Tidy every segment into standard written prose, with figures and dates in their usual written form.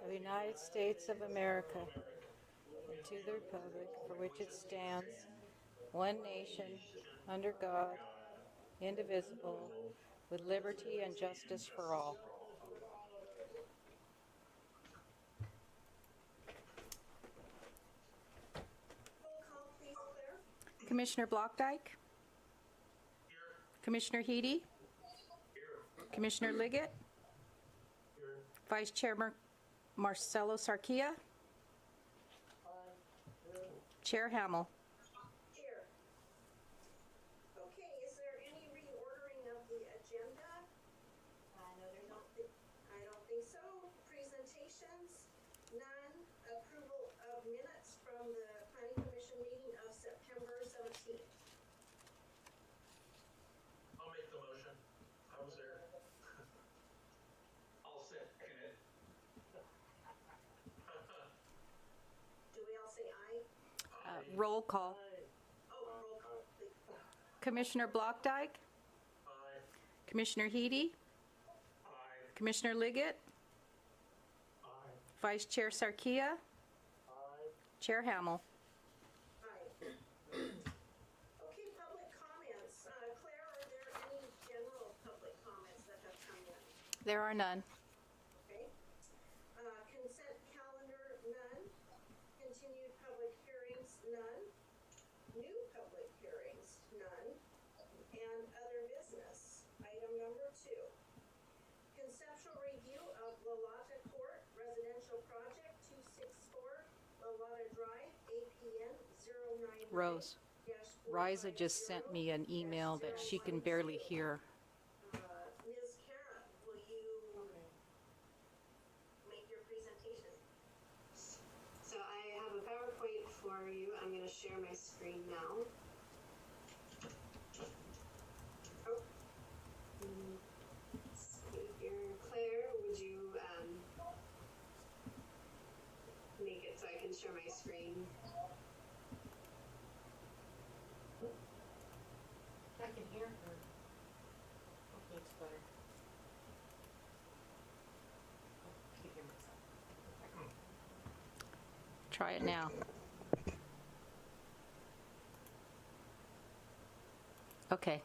Of the United States of America, and to the republic for which it stands, one nation, under God, indivisible, with liberty and justice for all. Roll call, please, Claire. Commissioner Blockdyke? Here. Commissioner Heedy? Here. Commissioner Liggett? Here. Vice Chairman Marcelo Sarkia? Chair Hamel? Here. Okay, is there any reordering of the agenda? No, there's not. I don't think so. Presentations? None. Approval of minutes from the Planning Commission meeting of September 17th. I'll make the motion. I was there. I'll second it. Do we all say aye? Roll call. Oh, roll call, please. Commissioner Blockdyke? Aye. Commissioner Heedy? Aye. Commissioner Liggett? Aye. Vice Chair Sarkia? Aye. Chair Hamel? Aye. Okay, public comments. Claire, are there any general public comments that have come in? There are none. Okay. Consent calendar, none. Continued public hearings, none. New public hearings, none. And other business, item number 2. Conceptual review of Lalata Court Residential Project 264 Lalata Drive, APN 099. Rose, Riza just sent me an email that she can barely hear. Ms. Kara, will you make your presentation? So I have a PowerPoint for you. I'm going to share my screen now. Oh. Let's see here. Claire, would you make it so I can share my screen? I can hear her. Hopefully it's better. Oh, I can hear myself. Try it now. Okay.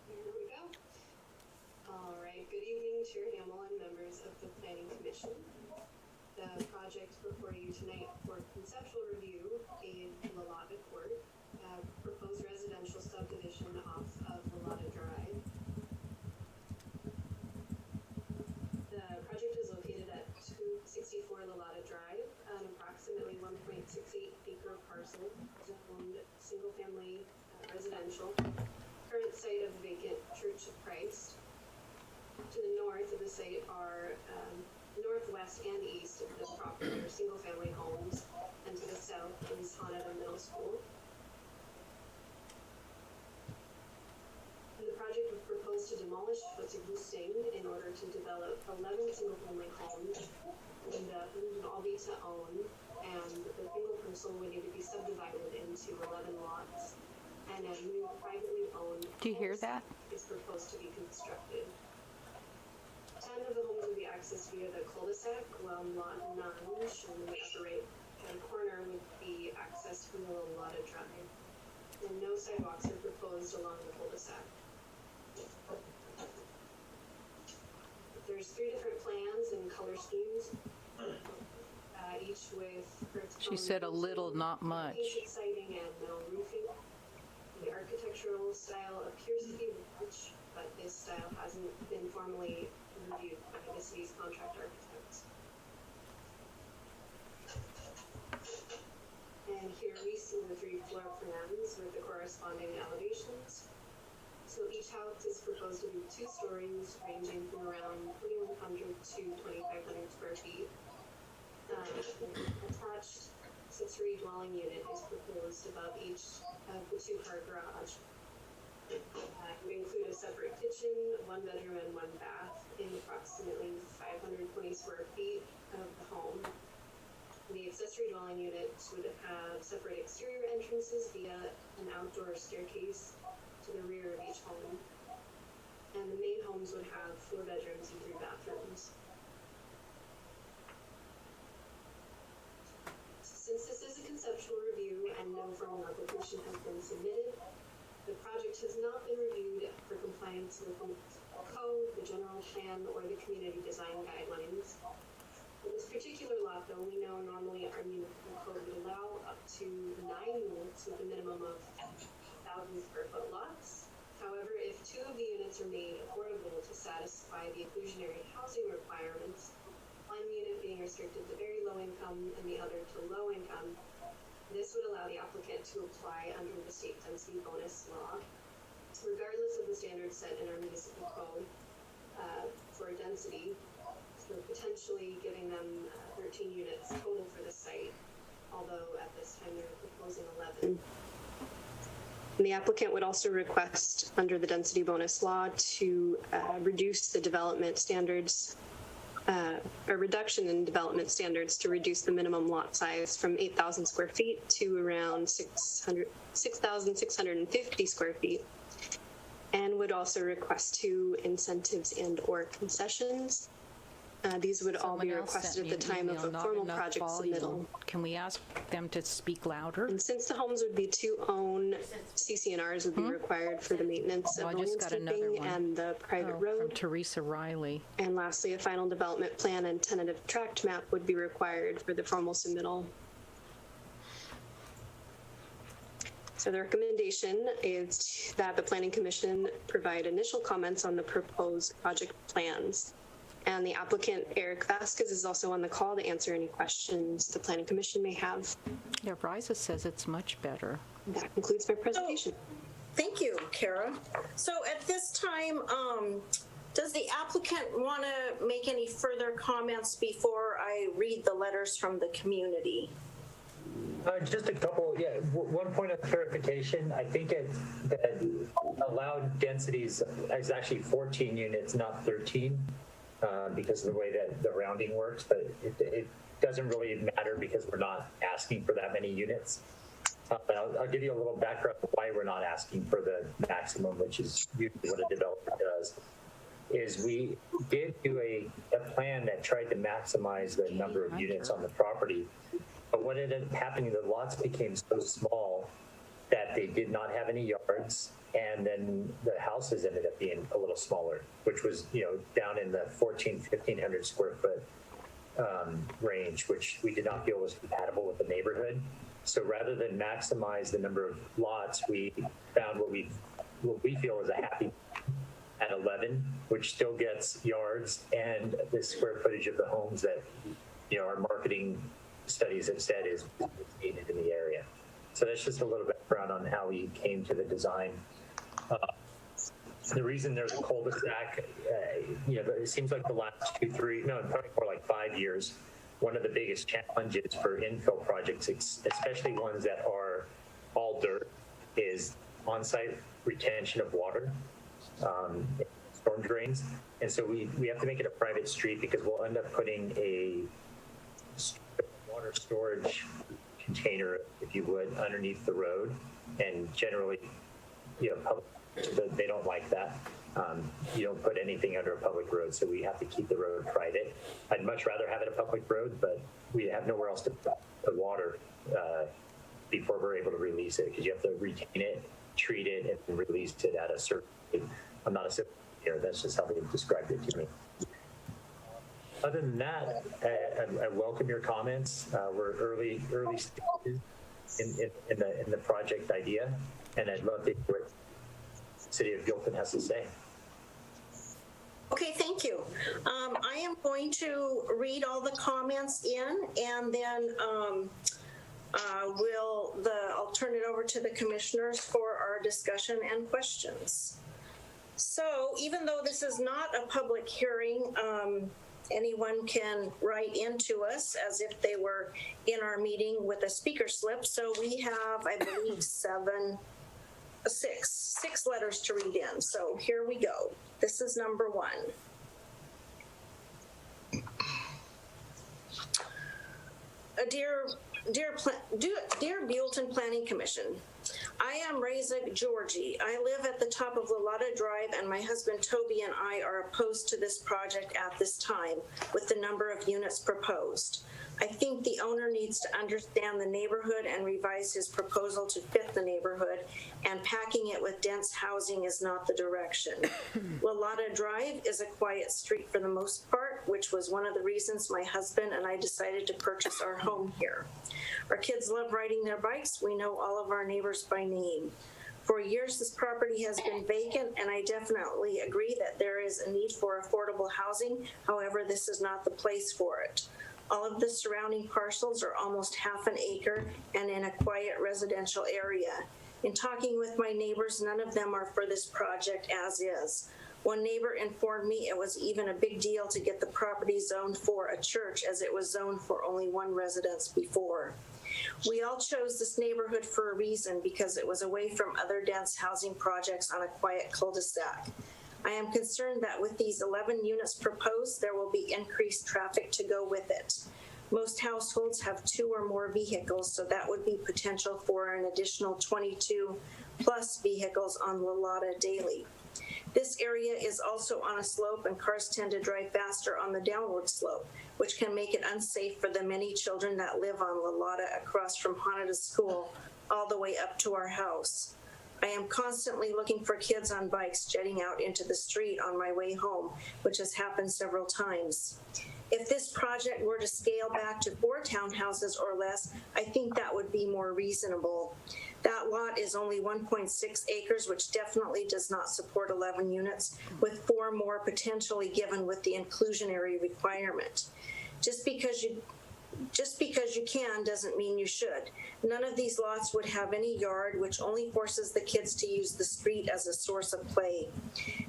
Here we go. All right. Good evening, Chair Hamel and members of the Planning Commission. The project before you tonight for conceptual review is Lalata Court, proposed residential subdivision off of Lalata Drive. The project is located at 264 Lalata Drive, an approximately 1.68 acre parcel zoned single-family residential. Current site of the vacant Church of Christ. To the north of the site are northwest and east of the property are single-family homes, and to the south is Hanada Middle School. The project would propose to demolish what's existing in order to develop 11 single-family homes, and these would all be to own, and the single parcel would need to be subdivided into 11 lots, and a new privately owned Do you hear that? is proposed to be constructed. 10 of the homes will be accessed via the cul-de-sac, while lot 9, shown in the upper right-hand corner, would be accessed from the Lalata Drive. And no sidewalks are proposed along the cul-de-sac. There's 3 different plans and color schemes, each with She said a little, not much. painted siding and metal roofing. The architectural style appears to be rich, but this style hasn't been formally reviewed by the city's contract architects. And here we see the 3 floor plans with the corresponding elevations. So each house is proposed to be 2 stories, ranging from around 2,100 to 2,500 square feet. Attached accessory dwelling dwelling unit is proposed above each of the two-car garage. It would include a separate kitchen, 1 bedroom and 1 bath in approximately 520 square feet of the home. The accessory dwelling units would have separate exterior entrances via an outdoor staircase to the rear of each home. And the main homes would have 4 bedrooms and 3 bathrooms. Since this is a conceptual review and no formal application has been submitted, the project has not been reviewed for compliance with the code, the general plan, or the community design guidelines. In this particular lot, though, we know normally our municipal code would allow up to 9 units with a minimum of 1,000 square foot lots. However, if 2 of the units are made affordable to satisfy the inclusionary housing requirements, one unit being restricted to very low income and the other to low income, this would allow the applicant to apply under the state density bonus law, regardless of the standards set in our municipal code for density, so potentially giving them 13 units total for the site, although at this time they're proposing 11. And the applicant would also request under the density bonus law to reduce the development standards, a reduction in development standards to reduce the minimum lot size from 8,000 square feet to around 6,650 square feet, and would also request 2 incentives and or concessions. These would all be requested at the time of a formal project submittal. Can we ask them to speak louder? And since the homes would be to own, CC&Rs would be required for the maintenance of landscaping and the private road. From Teresa Riley. And lastly, a final development plan and tentative tract map would be required for the formal submittal. So the recommendation is that the Planning Commission provide initial comments on the proposed project plans. And the applicant, Eric Vasquez, is also on the call to answer any questions the Planning Commission may have. Yeah, Riza says it's much better. That concludes my presentation. Thank you, Kara. So at this time, does the applicant want to make any further comments before I read the letters from the community? Just a couple, yeah. One point of clarification, I think that allowed densities is actually 14 units, not 13. Because of the way that the rounding works, but it doesn't really matter because we're not asking for that many units. But I'll give you a little background of why we're not asking for the maximum, which is usually what a developer does. Is we did do a plan that tried to maximize the number of units on the property, but what ended up happening, the lots became so small that they did not have any yards. And then the houses ended up being a little smaller, which was, down in the 1,500 square foot range, which we did not feel was compatible with the neighborhood. So rather than maximize the number of lots, we found what we feel is a happy at 11, which still gets yards and the square footage of the homes that, our marketing studies have said is needed in the area. So that's just a little background on how we came to the design. The reason there's a cul-de-sac, it seems like the last probably more like 5 years, one of the biggest challenges for infill projects, especially ones that are all dirt, is on-site retention of water, storm drains. And so we have to make it a private street because we'll end up putting a water storage container, if you would, underneath the road. And generally, they don't like that. You don't put anything under a public road, so we have to keep the road private. I'd much rather have it a public road, but we have nowhere else to put the water before we're able to release it, because you have to retain it, treat it, and release it at a certain. I'm not a civil engineer, that's just how they described it to me. Other than that, I welcome your comments. We're early stages in the project idea, and I'd love to hear what the City of Buellton has to say. Okay, thank you. I am going to read all the comments in, and then I'll turn it over to the commissioners for our discussion and questions. So even though this is not a public hearing, anyone can write into us as if they were in our meeting with a speaker slip. So we have, I believe, six letters to read in. So here we go. This is number 1. Dear Buellton Planning Commission, I am Reza Georgie. I live at the top of Lalata Drive, and my husband Toby and I are opposed to this project at this time with the number of units proposed. I think the owner needs to understand the neighborhood and revise his proposal to fit the neighborhood, and packing it with dense housing is not the direction. Lalata Drive is a quiet street for the most part, which was one of the reasons my husband and I decided to purchase our home here. Our kids love riding their bikes. We know all of our neighbors by name. For years, this property has been vacant, and I definitely agree that there is a need for affordable housing. However, this is not the place for it. All of the surrounding parcels are almost half an acre and in a quiet residential area. In talking with my neighbors, none of them are for this project as is. One neighbor informed me it was even a big deal to get the property zoned for a church, as it was zoned for only one residence before. We all chose this neighborhood for a reason, because it was away from other dense housing projects on a quiet cul-de-sac. I am concerned that with these 11 units proposed, there will be increased traffic to go with it. Most households have 2 or more vehicles, so that would be potential for an additional 22 plus vehicles on Lalata daily. This area is also on a slope, and cars tend to drive faster on the downward slope, which can make it unsafe for the many children that live on Lalata across from Hanada School all the way up to our house. I am constantly looking for kids on bikes jetting out into the street on my way home, which has happened several times. If this project were to scale back to 4 townhouses or less, I think that would be more reasonable. That lot is only 1.6 acres, which definitely does not support 11 units, with 4 more potentially given with the inclusionary requirement. Just because you can doesn't mean you should. None of these lots would have any yard, which only forces the kids to use the street as a source of play.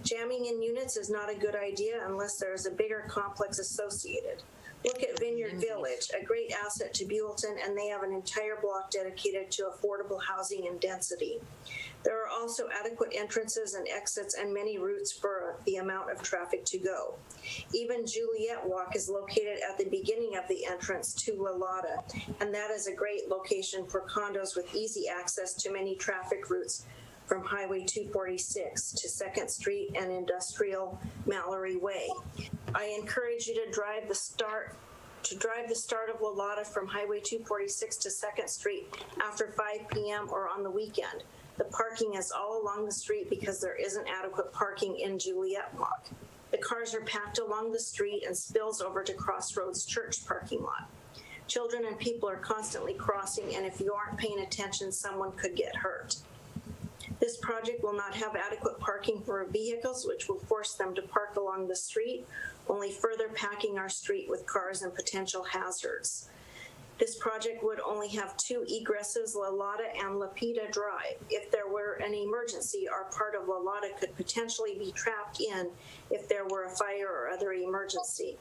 Jamming in units is not a good idea unless there is a bigger complex associated. Look at Vineyard Village, a great asset to Buellton, and they have an entire block dedicated to affordable housing and density. There are also adequate entrances and exits and many routes for the amount of traffic to go. Even Juliet Walk is located at the beginning of the entrance to Lalata, and that is a great location for condos with easy access to many traffic routes from Highway 246 to 2nd Street and Industrial Mallory Way. I encourage you to drive the start of Lalata from Highway 246 to 2nd Street after 5 p.m. or on the weekend. The parking is all along the street because there isn't adequate parking in Juliet Walk. The cars are packed along the street and spills over to Crossroads Church parking lot. Children and people are constantly crossing, and if you aren't paying attention, someone could get hurt. This project will not have adequate parking for vehicles, which will force them to park along the street, only further packing our street with cars and potential hazards. This project would only have 2 egresses, Lalata and Lapita Drive. If there were an emergency, our part of Lalata could potentially be trapped in if there were a fire or other emergency.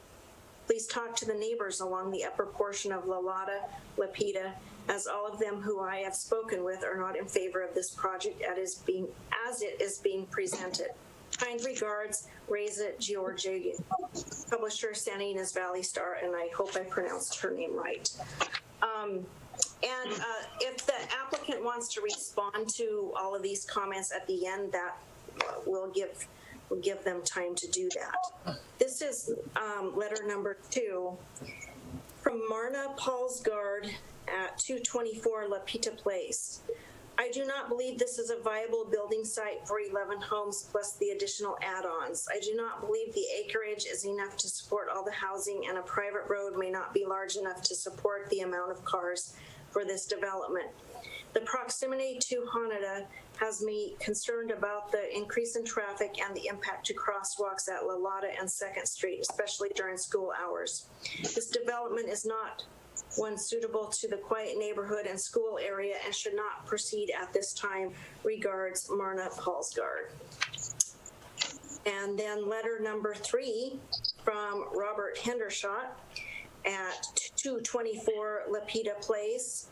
Please talk to the neighbors along the upper portion of Lalata, Lapita, as all of them who I have spoken with are not in favor of this project as it is being presented. Kind regards, Reza Georgie, publisher, Santa Ynez Valley Star, and I hope I pronounced her name right. If the applicant wants to respond to all of these comments at the end, that we'll give them time to do that. This is letter number 2 from Marna Paulsgaard at 224 Lapita Place. I do not believe this is a viable building site for 11 homes plus the additional add-ons. I do not believe the acreage is enough to support all the housing, and a private road may not be large enough to support the amount of cars for this development. The proximity to Hanada has me concerned about the increase in traffic and the impact to crosswalks at Lalata and 2nd Street, especially during school hours. This development is not one suitable to the quiet neighborhood and school area and should not proceed at this time. Regards, Marna Paulsgaard. And then letter number 3 from Robert Hendershot at 224 Lapita Place.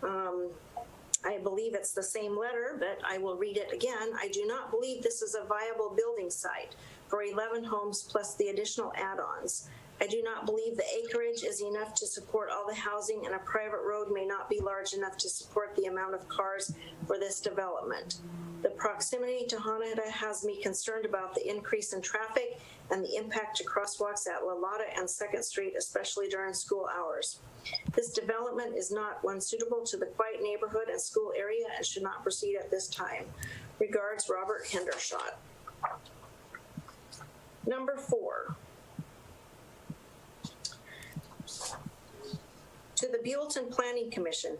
I believe it's the same letter, but I will read it again. I do not believe this is a viable building site for 11 homes plus the additional add-ons. I do not believe the acreage is enough to support all the housing, and a private road may not be large enough to support the amount of cars for this development. The proximity to Hanada has me concerned about the increase in traffic and the impact to crosswalks at Lalata and 2nd Street, especially during school hours. This development is not one suitable to the quiet neighborhood and school area and should not proceed at this time. Regards, Robert Hendershot. Number 4. To the Buellton Planning Commission.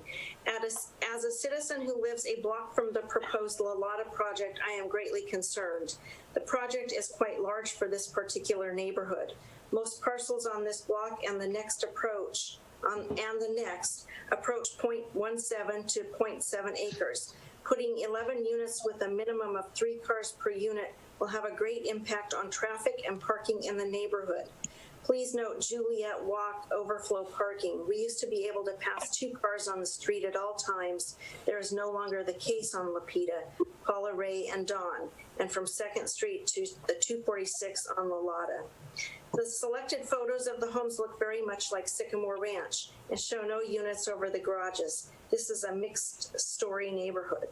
As a citizen who lives a block from the proposed Lalata project, I am greatly concerned. The project is quite large for this particular neighborhood. Most parcels on this block and the next approach 0.17 to 0.7 acres. Putting 11 units with a minimum of 3 cars per unit will have a great impact on traffic and parking in the neighborhood. Please note Juliet Walk overflow parking. We used to be able to pass 2 cars on the street at all times. There is no longer the case on Lapita, Paula Ray, and Dawn, and from 2nd Street to the 246 on Lalata. The selected photos of the homes look very much like Sycamore Ranch and show no units over the garages. This is a mixed-story neighborhood.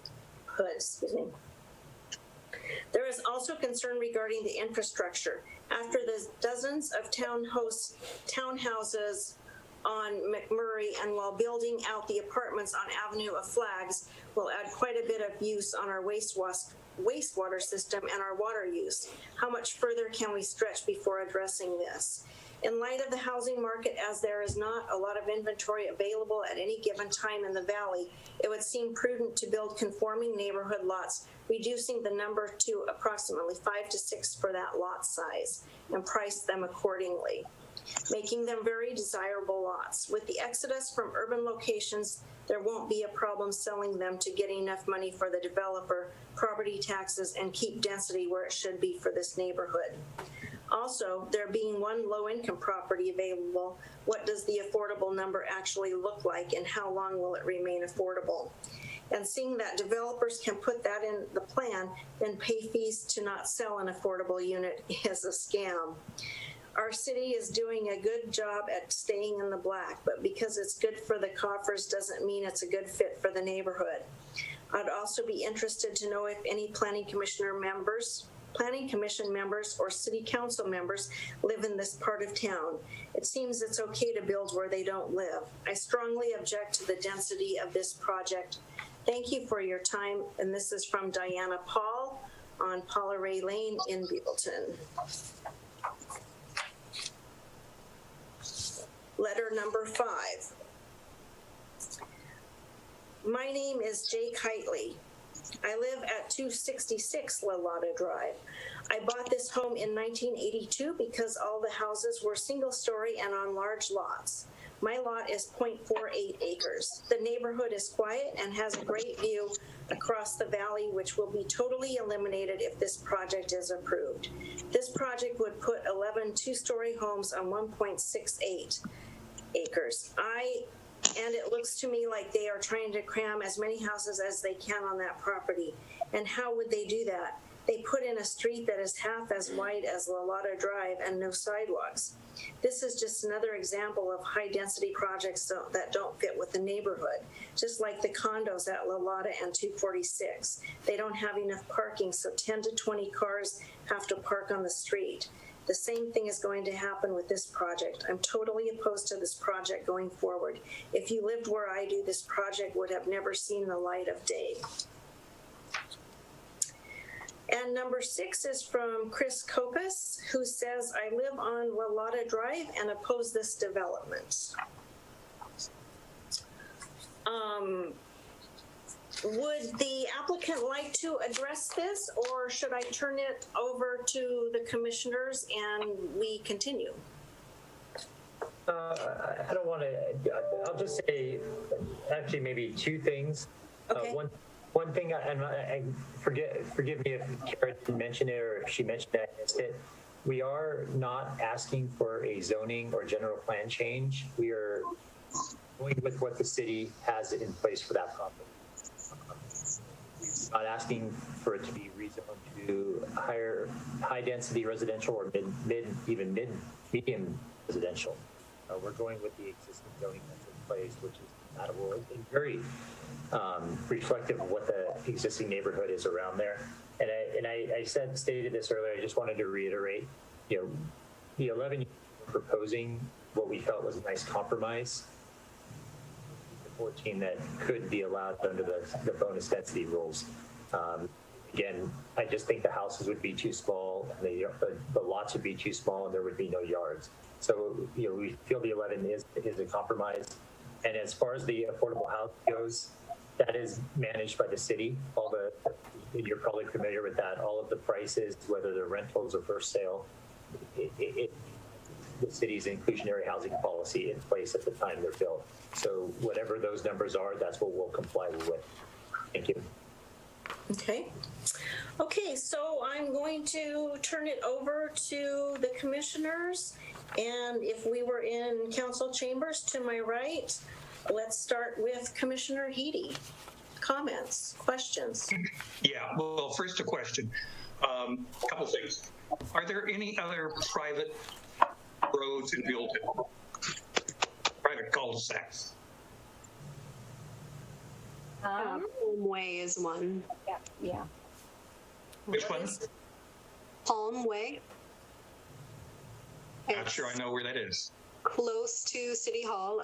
There is also concern regarding the infrastructure. After the dozens of townhouses on McMurray and while building out the apartments on Avenue of Flags will add quite a bit of use on our wastewater system and our water use. How much further can we stretch before addressing this? In light of the housing market, as there is not a lot of inventory available at any given time in the valley, it would seem prudent to build conforming neighborhood lots, reducing the number to approximately 5 to 6 for that lot size, and price them accordingly, making them very desirable lots. With the exodus from urban locations, there won't be a problem selling them to get enough money for the developer, property taxes, and keep density where it should be for this neighborhood. Also, there being one low-income property available, what does the affordable number actually look like and how long will it remain affordable? And seeing that developers can put that in the plan, then pay fees to not sell an affordable unit is a scam. Our city is doing a good job at staying in the black, but because it's good for the coffers doesn't mean it's a good fit for the neighborhood. I'd also be interested to know if any planning commission members or city council members live in this part of town. It seems it's okay to build where they don't live. I strongly object to the density of this project. Thank you for your time, and this is from Diana Paul on Paula Ray Lane in Buellton. Letter number 5. My name is Jake Heitley. I live at 266 Lalata Drive. I bought this home in 1982 because all the houses were single-story and on large lots. My lot is 0.48 acres. The neighborhood is quiet and has a great view across the valley, which will be totally eliminated if this project is approved. This project would put 11 two-story homes on 1.68 acres. And it looks to me like they are trying to cram as many houses as they can on that property. And how would they do that? They put in a street that is half as wide as Lalata Drive and no sidewalks. This is just another example of high-density projects that don't fit with the neighborhood, just like the condos at Lalata and 246. They don't have enough parking, so 10 to 20 cars have to park on the street. The same thing is going to happen with this project. I'm totally opposed to this project going forward. If you lived where I do, this project would have never seen the light of day. And number 6 is from Chris Kopis, who says, I live on Lalata Drive and oppose this development. Would the applicant like to address this, or should I turn it over to the commissioners and we continue? I don't want to, I'll just say actually maybe 2 things. Okay. One thing, and forgive me if Kara didn't mention it or if she mentioned it, I missed it. we are not asking for a zoning or general plan change. We are going with what the city has in place for that property. Not asking for it to be rezoned to high density residential or medium residential. We're going with the existing zoning that's in place, which is compatible and very reflective of what the existing neighborhood is around there. And I stated this earlier. I just wanted to reiterate, the 11 proposing what we felt was a nice compromise. The 14 that could be allowed under the bonus density rules. Again, I just think the houses would be too small, and the lots would be too small, and there would be no yards. So, we feel the 11 is a compromise. And as far as the affordable house goes, that is managed by the city. You're probably familiar with that. All of the prices, whether they're rentals or for sale, the city's inclusionary housing policy in place at the time they're built. So whatever those numbers are, that's what we'll comply with. Thank you. Okay, so I'm going to turn it over to the commissioners. And if we were in council chambers to my right, let's start with Commissioner Heedy. Comments, questions? Yeah, well, first a question. A couple things. Are there any other private roads in Buellton? Private cul-de-sacs? Palm Way is one. Yeah. Which one? Palm Way. Not sure I know where that is. Close to City Hall,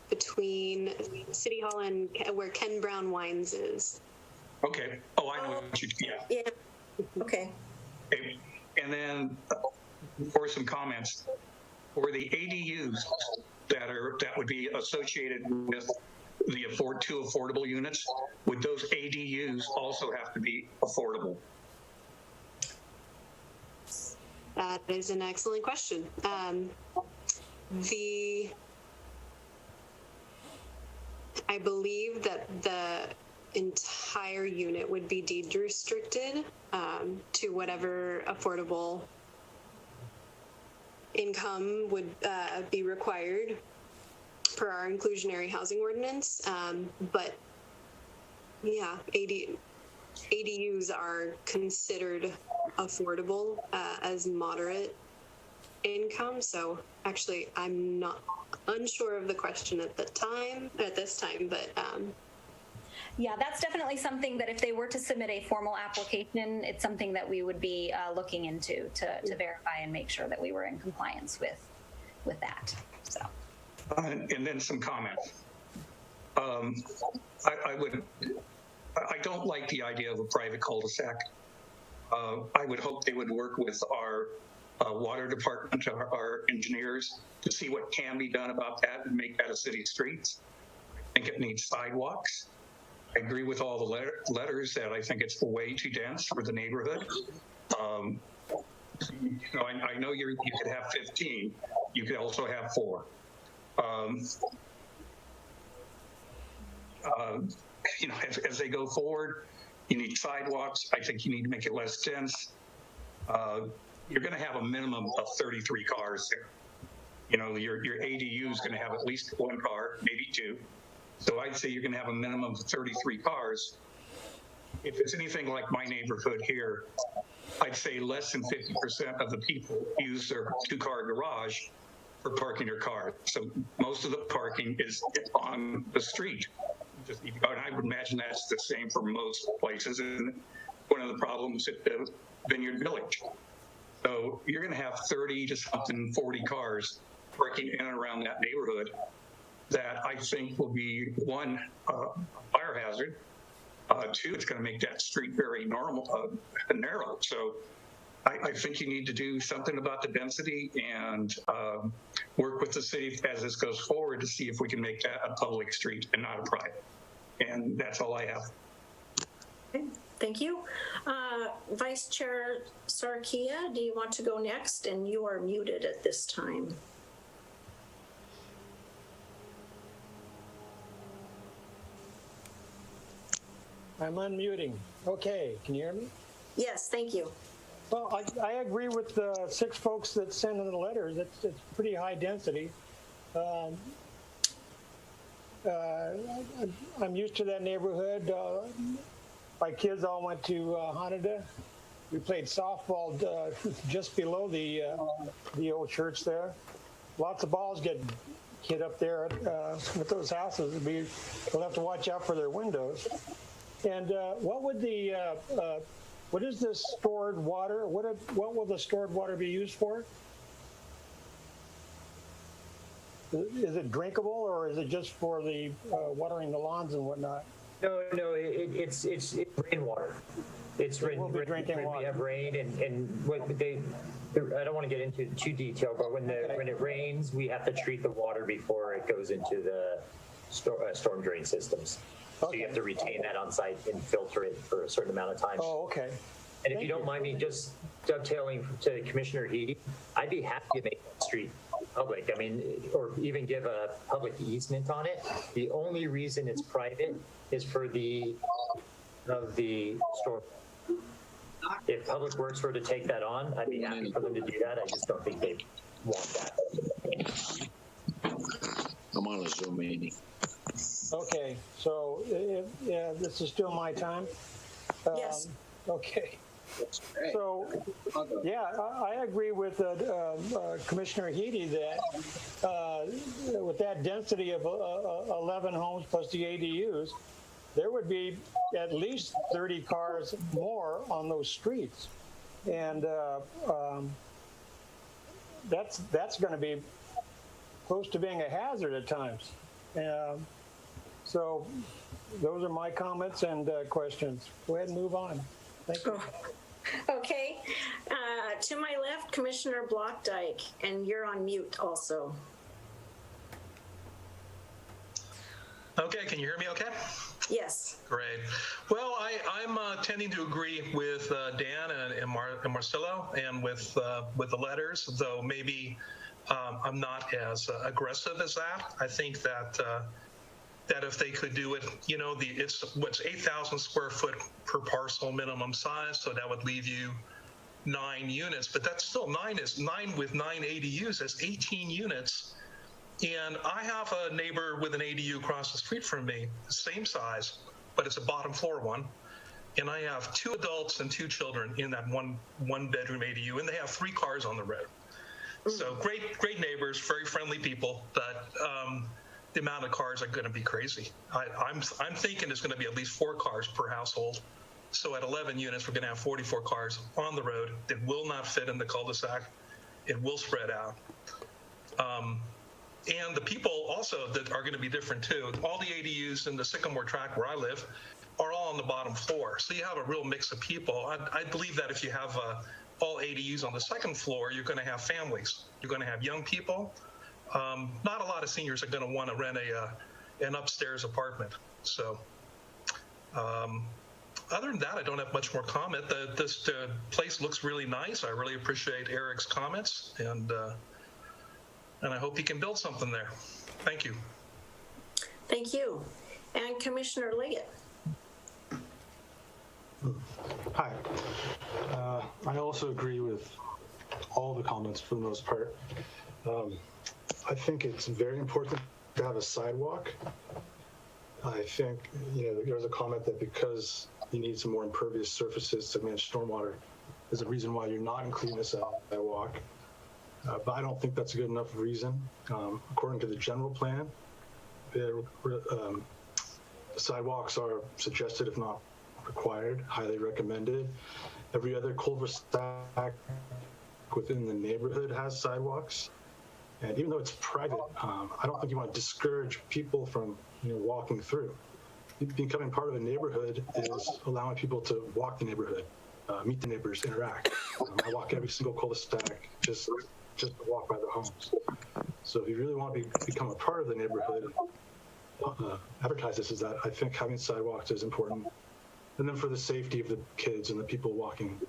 between City Hall and where Ken Brown Wines is. Okay. Oh, I know what you, yeah. Yeah, okay. Okay. And then for some comments, for the ADUs that would be associated with the two affordable units, would those ADUs also have to be affordable? That is an excellent question. I believe that the entire unit would be deed restricted to whatever affordable income would be required per our inclusionary housing ordinance. But yeah, ADUs are considered affordable as moderate income. So actually, I'm not unsure of the question at this time, but yeah, that's definitely something that if they were to submit a formal application, it's something that we would be looking into to verify and make sure that we were in compliance with that. So. And then some comments. I don't like the idea of a private cul-de-sac. I would hope they would work with our water department, our engineers, to see what can be done about that and make that a city street. I think it needs sidewalks. I agree with all the letters that I think it's way too dense for the neighborhood. I know you could have 15. You could also have 4. As they go forward, you need sidewalks. I think you need to make it less dense. You're going to have a minimum of 33 cars there. Your ADU is going to have at least 1 car, maybe 2. So I'd say you're going to have a minimum of 33 cars. If it's anything like my neighborhood here, I'd say less than 50% of the people use their 2-car garage for parking their car. So most of the parking is on the street. And I would imagine that's the same for most places. And one of the problems at the Vineyard Village. So you're going to have 30 to something 40 cars parking in and around that neighborhood that I think will be, 1, a fire hazard. 2, it's going to make that street very narrow. So I think you need to do something about the density and work with the city as this goes forward to see if we can make that a public street and not a private. And that's all I have. Okay, thank you. Vice Chair Sarkia, do you want to go next? And you are muted at this time. I'm unmuting. Okay, can you hear me? Yes, thank you. Well, I agree with the 6 folks that sent in the letters. It's pretty high density. I'm used to that neighborhood. My kids all went to Hanada. We played softball just below the old church there. Lots of balls get hit up there with those houses. We'll have to watch out for their windows. And what is this stored water? What will the stored water be used for? Is it drinkable, or is it just for the watering the lawns and whatnot? No, it's rainwater. It's rain. We'll be drinking water. We have rain, and what I don't want to get into too detail, but when it rains, we have to treat the water before it goes into the storm drain systems. So you have to retain that on site and filter it for a certain amount of time. Oh, okay. And if you don't mind me just dovetailing to Commissioner Heedy, I'd be happy to make that street public. I mean, or even give a public easement on it. The only reason it's private is for the storm. If Public Works were to take that on, I'd be happy for them to do that. I just don't think they want that. I'm on a Zoom meeting. Okay, so yeah, this is still my time. Yes. Okay. So, yeah, I agree with Commissioner Heedy that with that density of 11 homes plus the ADUs, there would be at least 30 cars more on those streets. And that's going to be close to being a hazard at times. So those are my comments and questions. Go ahead and move on. Thank you. Okay. To my left, Commissioner Blockdyke, and you're on mute also. Okay, can you hear me okay? Yes. Great. Well, I'm tending to agree with Dan and Marcelo and with the letters, though maybe I'm not as aggressive as that. I think that that if they could do it, you know, it's 8,000 square foot per parcel minimum size, so that would leave you 9 units, but that's still 9 with 9 ADUs, that's 18 units. And I have a neighbor with an ADU across the street from me, same size, but it's a bottom floor one. And I have 2 adults and 2 children in that one bedroom ADU, and they have 3 cars on the road. So great neighbors, very friendly people, but the amount of cars are going to be crazy. I'm thinking there's going to be at least 4 cars per household. So at 11 units, we're going to have 44 cars on the road that will not fit in the cul-de-sac. It will spread out. And the people also that are going to be different too. All the ADUs in the Sycamore tract where I live are all on the bottom floor. So you have a real mix of people. I believe that if you have all ADUs on the second floor, you're going to have families. You're going to have young people. Not a lot of seniors are going to want to rent an upstairs apartment. So other than that, I don't have much more comment. The place looks really nice. I really appreciate Eric's comments, and I hope he can build something there. Thank you. Thank you. And Commissioner Liggett. Hi. I also agree with all the comments for the most part. I think it's very important to have a sidewalk. I think, there's a comment that because you need some more impervious surfaces to manage stormwater, there's a reason why you're not including a sidewalk. But I don't think that's a good enough reason. According to the general plan, sidewalks are suggested, if not required, highly recommended. Every other cul-de-sac within the neighborhood has sidewalks. And even though it's private, I don't think you want to discourage people from walking through. Becoming part of a neighborhood is allowing people to walk the neighborhood, meet the neighbors, interact. I walk every single cul-de-sac just to walk by the homes. So if you really want to become a part of the neighborhood, advertise this as that. I think having sidewalks is important. And then for the safety of the kids and the people walking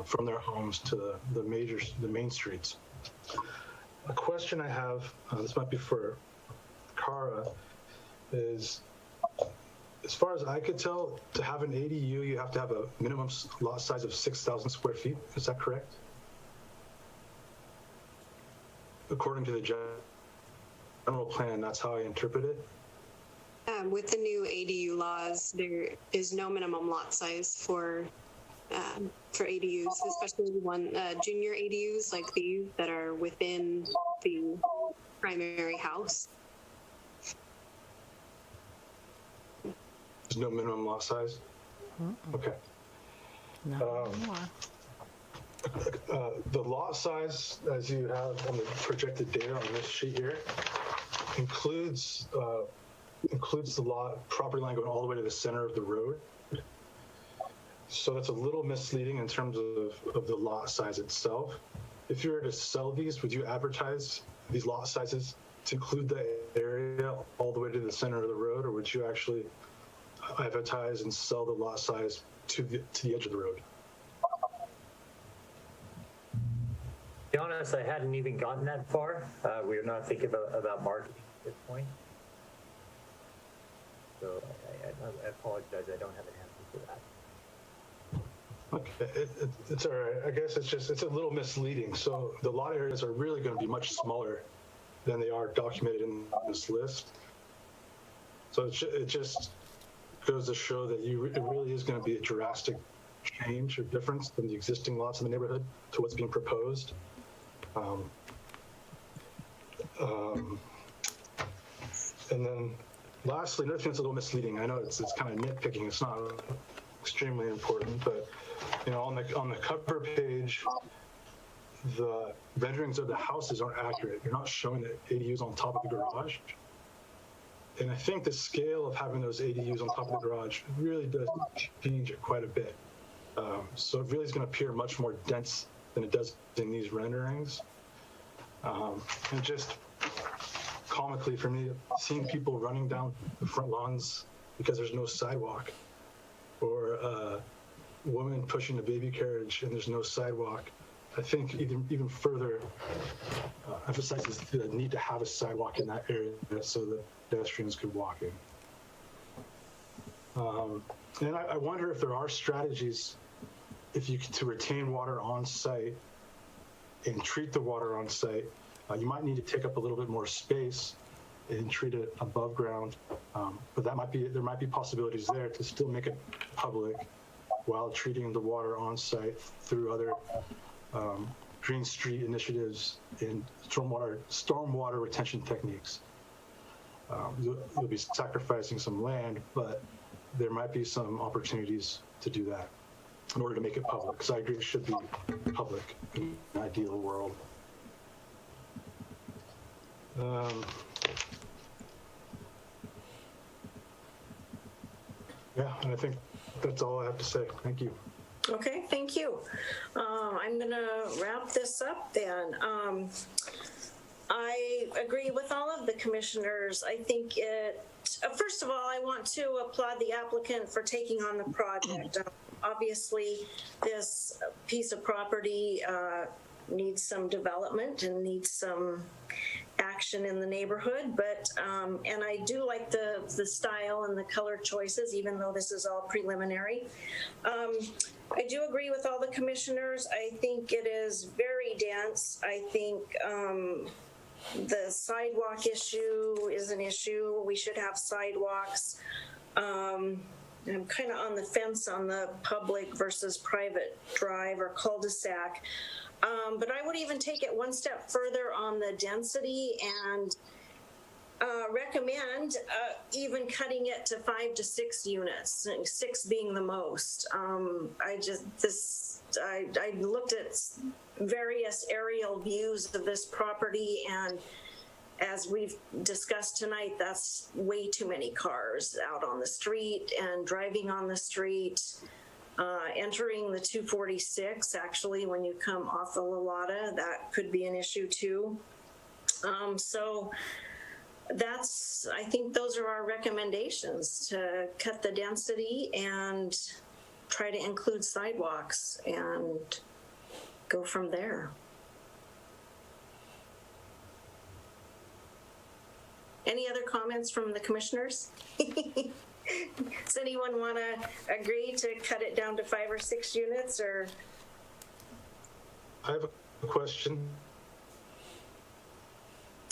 from their homes to the main streets. A question I have, this might be for Cara, is as far as I could tell, to have an ADU, you have to have a minimum lot size of 6,000 square feet. Is that correct? According to the general plan, that's how I interpret it. With the new ADU laws, there is no minimum lot size for ADUs, especially junior ADUs like these that are within the primary house. There's no minimum lot size? Okay. No. The lot size, as you have on the projected data on this sheet here, includes the lot property line going all the way to the center of the road. So that's a little misleading in terms of the lot size itself. If you were to sell these, would you advertise these lot sizes to include the area all the way to the center of the road, or would you actually advertise and sell the lot size to the edge of the road? To be honest, I hadn't even gotten that far. We are not thinking about marketing at this point. So I apologize, I don't have an answer for that. Okay, it's all right. I guess it's a little misleading. So the lot areas are really going to be much smaller than they are documented in this list. So it just goes to show that it really is going to be a drastic change or difference from the existing lots in the neighborhood to what's being proposed. And then lastly, another thing that's a little misleading. I know it's kind of nitpicking. It's not extremely important, but on the cover page, the renderings of the houses aren't accurate. You're not showing the ADUs on top of the garage. And I think the scale of having those ADUs on top of the garage really does change it quite a bit. So it really is going to appear much more dense than it does in these renderings. And just comically for me, seeing people running down the front lawns because there's no sidewalk, or a woman pushing a baby carriage and there's no sidewalk, I think even further emphasizes the need to have a sidewalk in that area so that pedestrians could walk in. And I wonder if there are strategies to retain water on site and treat the water on site. You might need to take up a little bit more space and treat it above ground, but there might be possibilities there to still make it public while treating the water on site through other green street initiatives and stormwater retention techniques. You'll be sacrificing some land, but there might be some opportunities to do that in order to make it public, because I agree it should be public in an ideal world. Yeah, and I think that's all I have to say. Thank you. Okay, thank you. I'm going to wrap this up then. I agree with all of the commissioners. I think first of all, I want to applaud the applicant for taking on the project. Obviously, this piece of property needs some development and needs some action in the neighborhood, but and I do like the style and the color choices, even though this is all preliminary. I do agree with all the commissioners. I think it is very dense. I think the sidewalk issue is an issue. We should have sidewalks. I'm kind of on the fence on the public versus private drive or cul-de-sac. But I would even take it one step further on the density and recommend even cutting it to 5 to 6 units, 6 being the most. I looked at various aerial views of this property, and as we've discussed tonight, that's way too many cars out on the street and driving on the street. Entering the 246, actually, when you come off the Lolata, that could be an issue too. So I think those are our recommendations, to cut the density and try to include sidewalks and go from there. Any other comments from the commissioners? Does anyone want to agree to cut it down to 5 or 6 units, or? I have a question.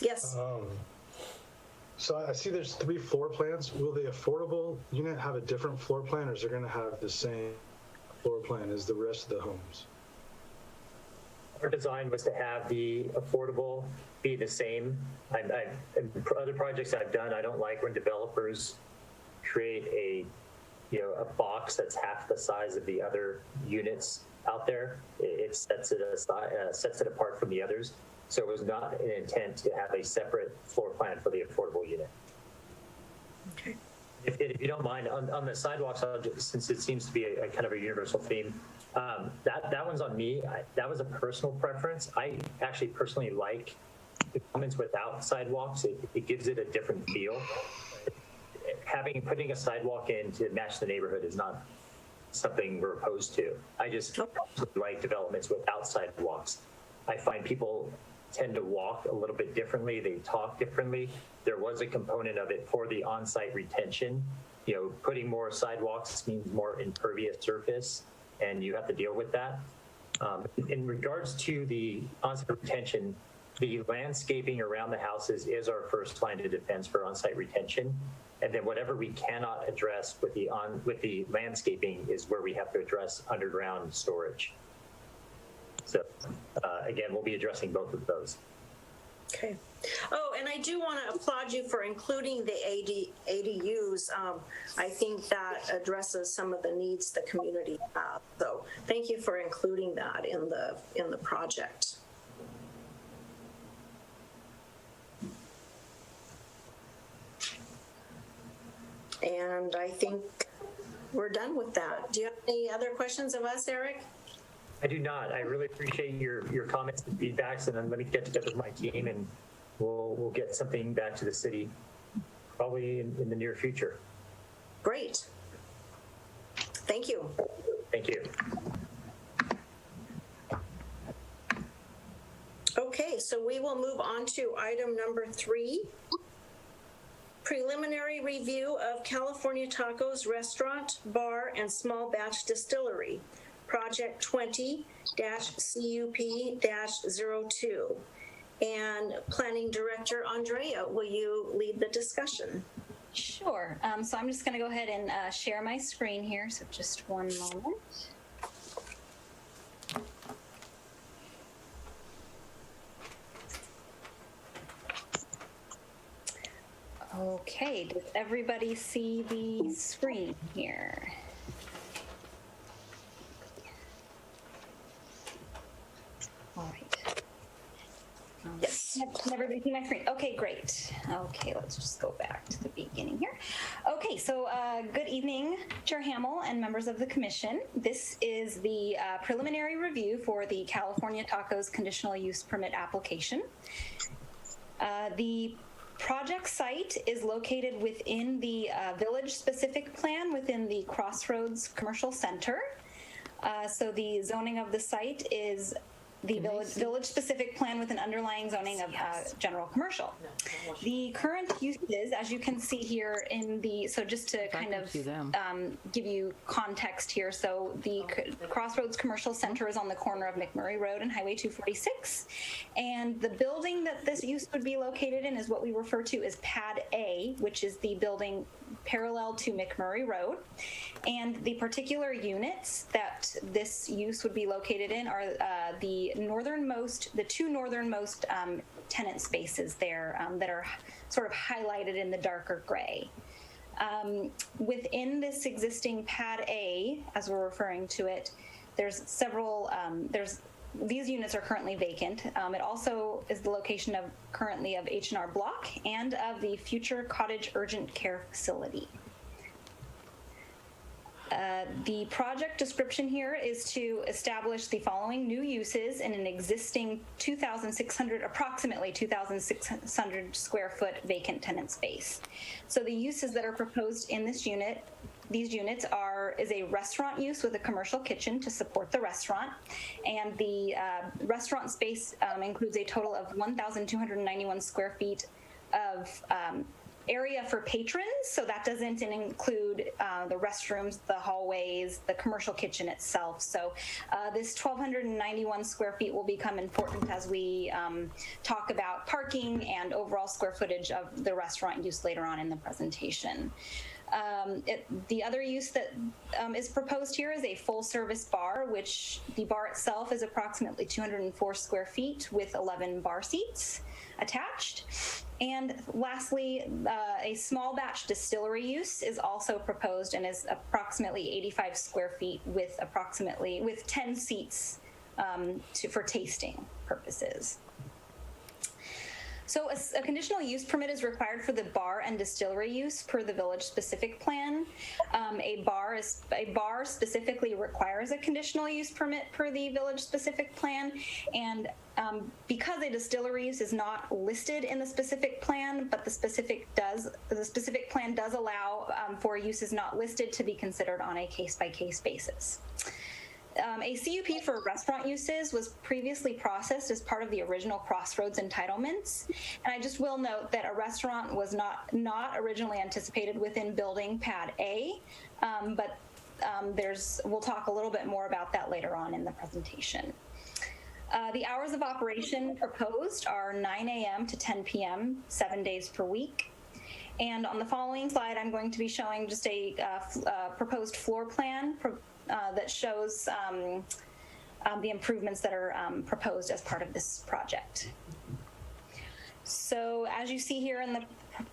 Yes. So I see there's 3 floor plans. Will the affordable unit have a different floor plan, or is it going to have the same floor plan as the rest of the homes? Our design was to have the affordable be the same. Other projects I've done, I don't like when developers create a box that's half the size of the other units out there. It sets it aside, sets it apart from the others. So it was not an intent to have a separate floor plan for the affordable unit. Okay. If you don't mind, on the sidewalks, since it seems to be a kind of a universal theme, that one's on me. That was a personal preference. I actually personally like the comments without sidewalks. It gives it a different feel. Putting a sidewalk in to match the neighborhood is not something we're opposed to. I just like developments without sidewalks. I find people tend to walk a little bit differently. They talk differently. There was a component of it for the on-site retention. Putting more sidewalks means more impervious surface, and you have to deal with that. In regards to the on-site retention, the landscaping around the houses is our first line of defense for on-site retention. And then whatever we cannot address with the landscaping is where we have to address underground storage. So again, we'll be addressing both of those. Okay. Oh, and I do want to applaud you for including the ADUs. I think that addresses some of the needs the community has. So thank you for including that in the project. And I think we're done with that. Do you have any other questions of us, Eric? I do not. I really appreciate your comments and feedbacks, and then let me get together with my team, and we'll get something back to the city probably in the near future. Great. Thank you. Thank you. Okay, so we will move on to item number 3. Preliminary review of California Tacos Restaurant, Bar, and Small Batch Distillery, Project 20-CUP-02. And Planning Director Andrea, will you lead the discussion? Sure. So I'm just going to go ahead and share my screen here. So just one moment. Okay, does everybody see the screen here? All right. Yes. Can everybody see my screen? Okay, great. Okay, let's just go back to the beginning here. Okay, so good evening, Chair Hamill and members of the commission. This is the preliminary review for the California Tacos conditional use permit application. The project site is located within the village-specific plan within the Crossroads Commercial Center. So the zoning of the site is the village-specific plan with an underlying zoning of general commercial. The current uses, as you can see here in the, so just to kind of give you context here, so the Crossroads Commercial Center is on the corner of McMurray Road and Highway 246, and the building that this use would be located in is what we refer to as Pad A, which is the building parallel to McMurray Road. And the particular units that this use would be located in are the two northernmost tenant spaces there that are sort of highlighted in the darker gray. Within this existing Pad A, as we're referring to it, there's several, these units are currently vacant. It also is the location of currently of H&R Block and of the future Cottage Urgent Care Facility. The project description here is to establish the following new uses in an existing approximately 2,600 square foot vacant tenant space. So the uses that are proposed in this unit, these units is a restaurant use with a commercial kitchen to support the restaurant, and the restaurant space includes a total of 1,291 square feet of area for patrons, so that doesn't include the restrooms, the hallways, the commercial kitchen itself. So this 1,291 square feet will become important as we talk about parking and overall square footage of the restaurant use later on in the presentation. The other use that is proposed here is a full-service bar, which the bar itself is approximately 204 square feet with 11 bar seats attached. And lastly, a small batch distillery use is also proposed and is approximately 85 square feet with 10 seats for tasting purposes. So a conditional use permit is required for the bar and distillery use per the village specific plan. A bar specifically requires a conditional use permit per the village specific plan, and because a distillery use is not listed in the specific plan, but the specific plan does allow for uses not listed to be considered on a case-by-case basis. A CUP for restaurant uses was previously processed as part of the original Crossroads entitlements. And I just will note that a restaurant was not originally anticipated within building pad A, but we'll talk a little bit more about that later on in the presentation. The hours of operation proposed are 9 a.m. to 10 p.m., 7 days per week. And on the following slide, I'm going to be showing just a proposed floor plan that shows the improvements that are proposed as part of this project. So as you see here in the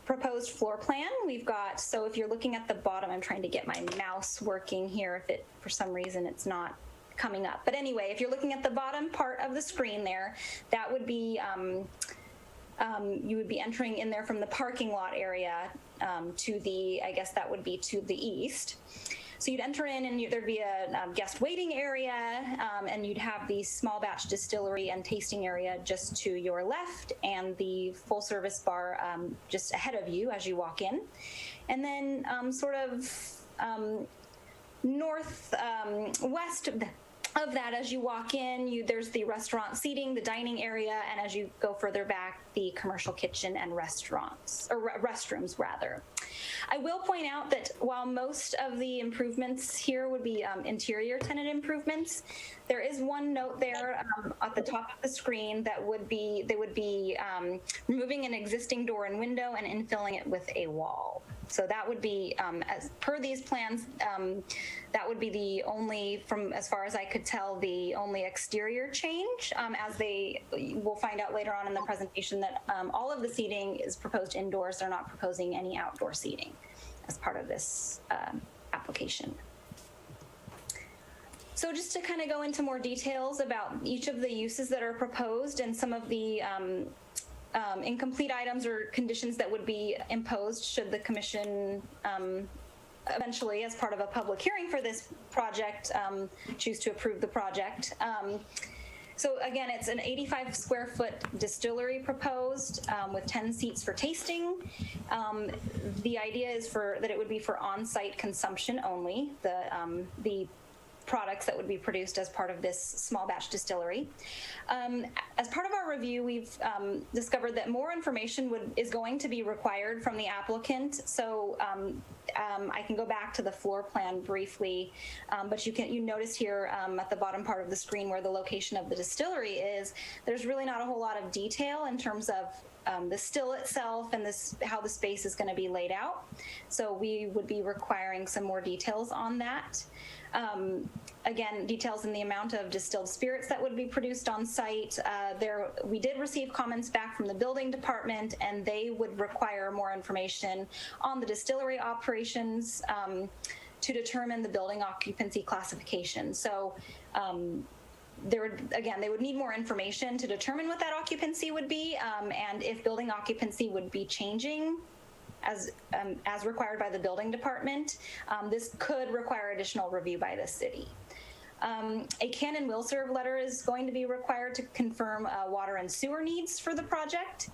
proposed floor plan, we've got, so if you're looking at the bottom, I'm trying to get my mouse working here if for some reason it's not coming up. But anyway, if you're looking at the bottom part of the screen there, that would be, you would be entering in there from the parking lot area to the, I guess that would be to the east. So you'd enter in and there'd be a guest waiting area, and you'd have the small batch distillery and tasting area just to your left, and the full service bar just ahead of you as you walk in. And then sort of northwest of that, as you walk in, there's the restaurant seating, the dining area, and as you go further back, the commercial kitchen and restrooms rather. I will point out that while most of the improvements here would be interior tenant improvements, there is one note there at the top of the screen that they would be removing an existing door and window and infilling it with a wall. So that would be, as per these plans, that would be the only, from as far as I could tell, the only exterior change, as we'll find out later on in the presentation that all of the seating is proposed indoors. They're not proposing any outdoor seating as part of this application. So just to kind of go into more details about each of the uses that are proposed and some of the incomplete items or conditions that would be imposed should the commission eventually, as part of a public hearing for this project, choose to approve the project. So again, it's an 85 square foot distillery proposed with 10 seats for tasting. The idea is that it would be for on-site consumption only, the products that would be produced as part of this small batch distillery. As part of our review, we've discovered that more information is going to be required from the applicant. So I can go back to the floor plan briefly, but you notice here at the bottom part of the screen where the location of the distillery is, there's really not a whole lot of detail in terms of the still itself and how the space is going to be laid out. So we would be requiring some more details on that. Again, details in the amount of distilled spirits that would be produced on site. We did receive comments back from the building department, and they would require more information on the distillery operations to determine the building occupancy classification. So they would need more information to determine what that occupancy would be, and if building occupancy would be changing as required by the building department. This could require additional review by the city. A can and will serve letter is going to be required to confirm water and sewer needs for the project,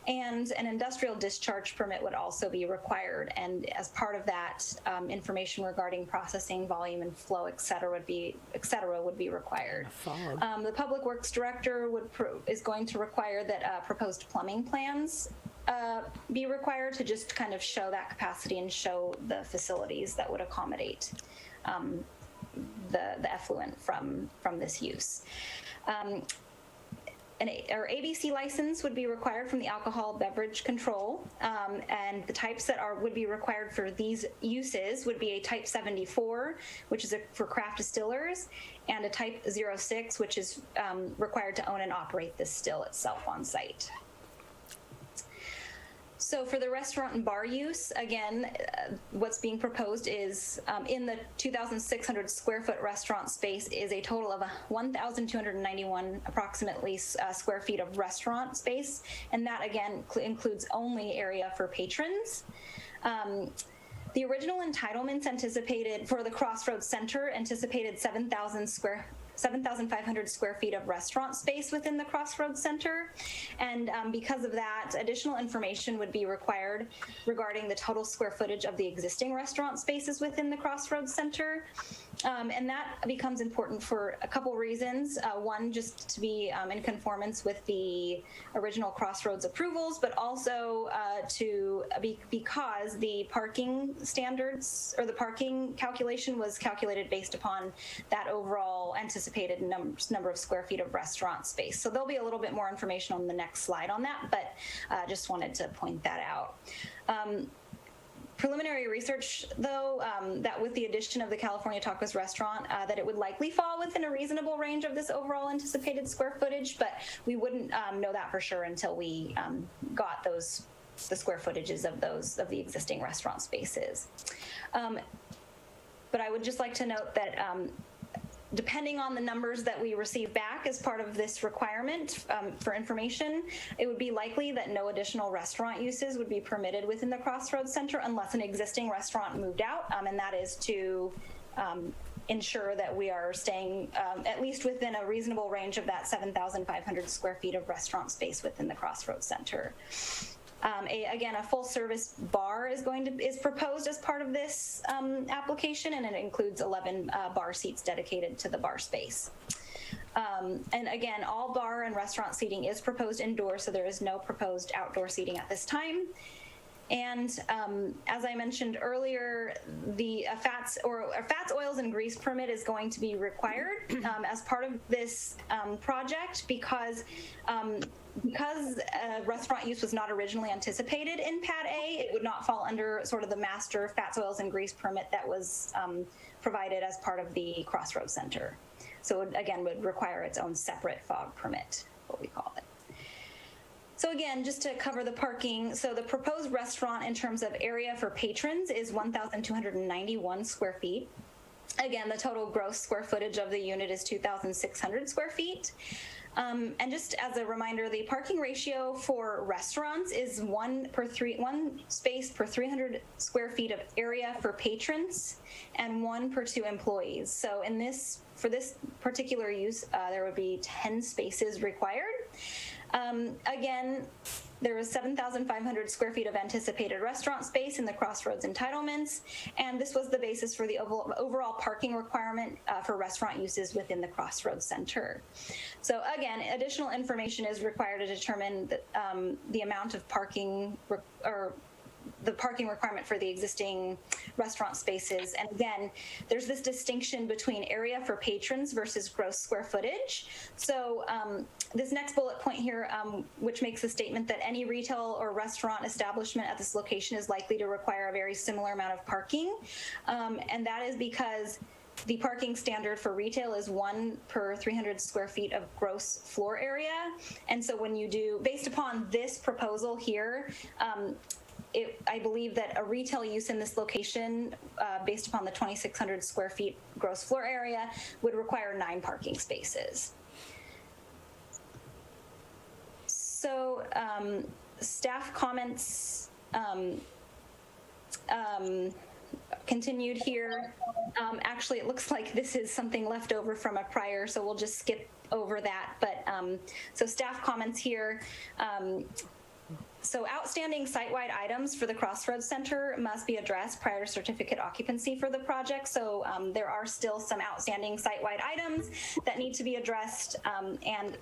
and an industrial discharge permit would also be required. And as part of that, information regarding processing volume and flow, et cetera, would be required. The public works director is going to require that proposed plumbing plans be required to just kind of show that capacity and show the facilities that would accommodate the effluent from this use. An ABC license would be required from the Alcohol Beverage Control, and the types that would be required for these uses would be a Type 74, which is for craft distillers, and a Type 06, which is required to own and operate the still itself on site. So for the restaurant and bar use, again, what's being proposed is in the 2,600 square foot restaurant space is a total of 1,291 approximately square feet of restaurant space. And that again includes only area for patrons. The original entitlements anticipated for the Crossroads Center anticipated 7,500 square feet of restaurant space within the Crossroads Center. And because of that, additional information would be required regarding the total square footage of the existing restaurant spaces within the Crossroads Center. And that becomes important for a couple reasons. One, just to be in conformance with the original Crossroads approvals, but also because the parking standards or the parking calculation was calculated based upon that overall anticipated number of square feet of restaurant space. So there'll be a little bit more information on the next slide on that, but just wanted to point that out. Preliminary research, though, that with the addition of the California Tacos restaurant, that it would likely fall within a reasonable range of this overall anticipated square footage, but we wouldn't know that for sure until we got the square footages of the existing restaurant spaces. But I would just like to note that depending on the numbers that we receive back as part of this requirement for information, it would be likely that no additional restaurant uses would be permitted within the Crossroads Center unless an existing restaurant moved out, and that is to ensure that we are staying at least within a reasonable range of that 7,500 square feet of restaurant space within the Crossroads Center. Again, a full-service bar is proposed as part of this application, and it includes 11 bar seats dedicated to the bar space. And again, all bar and restaurant seating is proposed indoors, so there is no proposed outdoor seating at this time. And as I mentioned earlier, the fats, oils, and grease permit is going to be required as part of this project because restaurant use was not originally anticipated in Pad A, it would not fall under sort of the master fats, oils, and grease permit that was provided as part of the Crossroads Center. So it, again, would require its own separate FOG permit, what we call it. So again, just to cover the parking, so the proposed restaurant in terms of area for patrons is 1,291 square feet. Again, the total gross square footage of the unit is 2,600 square feet. And just as a reminder, the parking ratio for restaurants is one space per 300 square feet of area for patrons and 1 per 2 employees. So for this particular use, there would be 10 spaces required. Again, there was 7,500 square feet of anticipated restaurant space in the Crossroads entitlements, and this was the basis for the overall parking requirement for restaurant uses within the Crossroads Center. So again, additional information is required to determine the amount of parking or the parking requirement for the existing restaurant spaces. And again, there's this distinction between area for patrons versus gross square footage. So this next bullet point here, which makes the statement that any retail or restaurant establishment at this location is likely to require a very similar amount of parking. And that is because the parking standard for retail is 1 per 300 square feet of gross floor area. And so when you do, based upon this proposal here, I believe that a retail use in this location, based upon the 2,600 square feet gross floor area, would require 9 parking spaces. So staff comments continued here. Actually, it looks like this is something left over from a prior, so we'll just skip over that. But so staff comments here. So So outstanding site-wide items for the Crossroads Center must be addressed prior to certificate occupancy for the project. So there are still some outstanding site-wide items that need to be addressed, and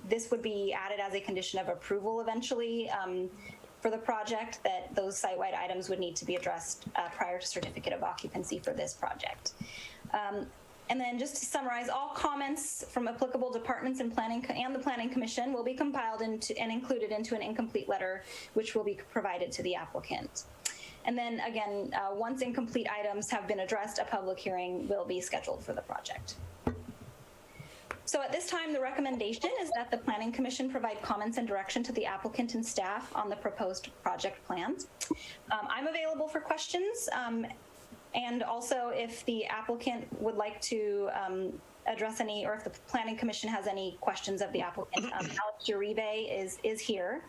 this would be added as a condition of approval eventually for the project, that those site-wide items would need to be addressed prior to certificate of occupancy for this project. And then just to summarize, all comments from applicable departments and the Planning Commission will be compiled and included into an incomplete letter, which will be provided to the applicant. And then again, once incomplete items have been addressed, a public hearing will be scheduled for the project. So at this time, the recommendation is that the Planning Commission provide comments and direction to the applicant and staff on the proposed project plans. I'm available for questions. And also, if the applicant would like to address any, or if the Planning Commission has any questions of the applicant, Alex Uribe is here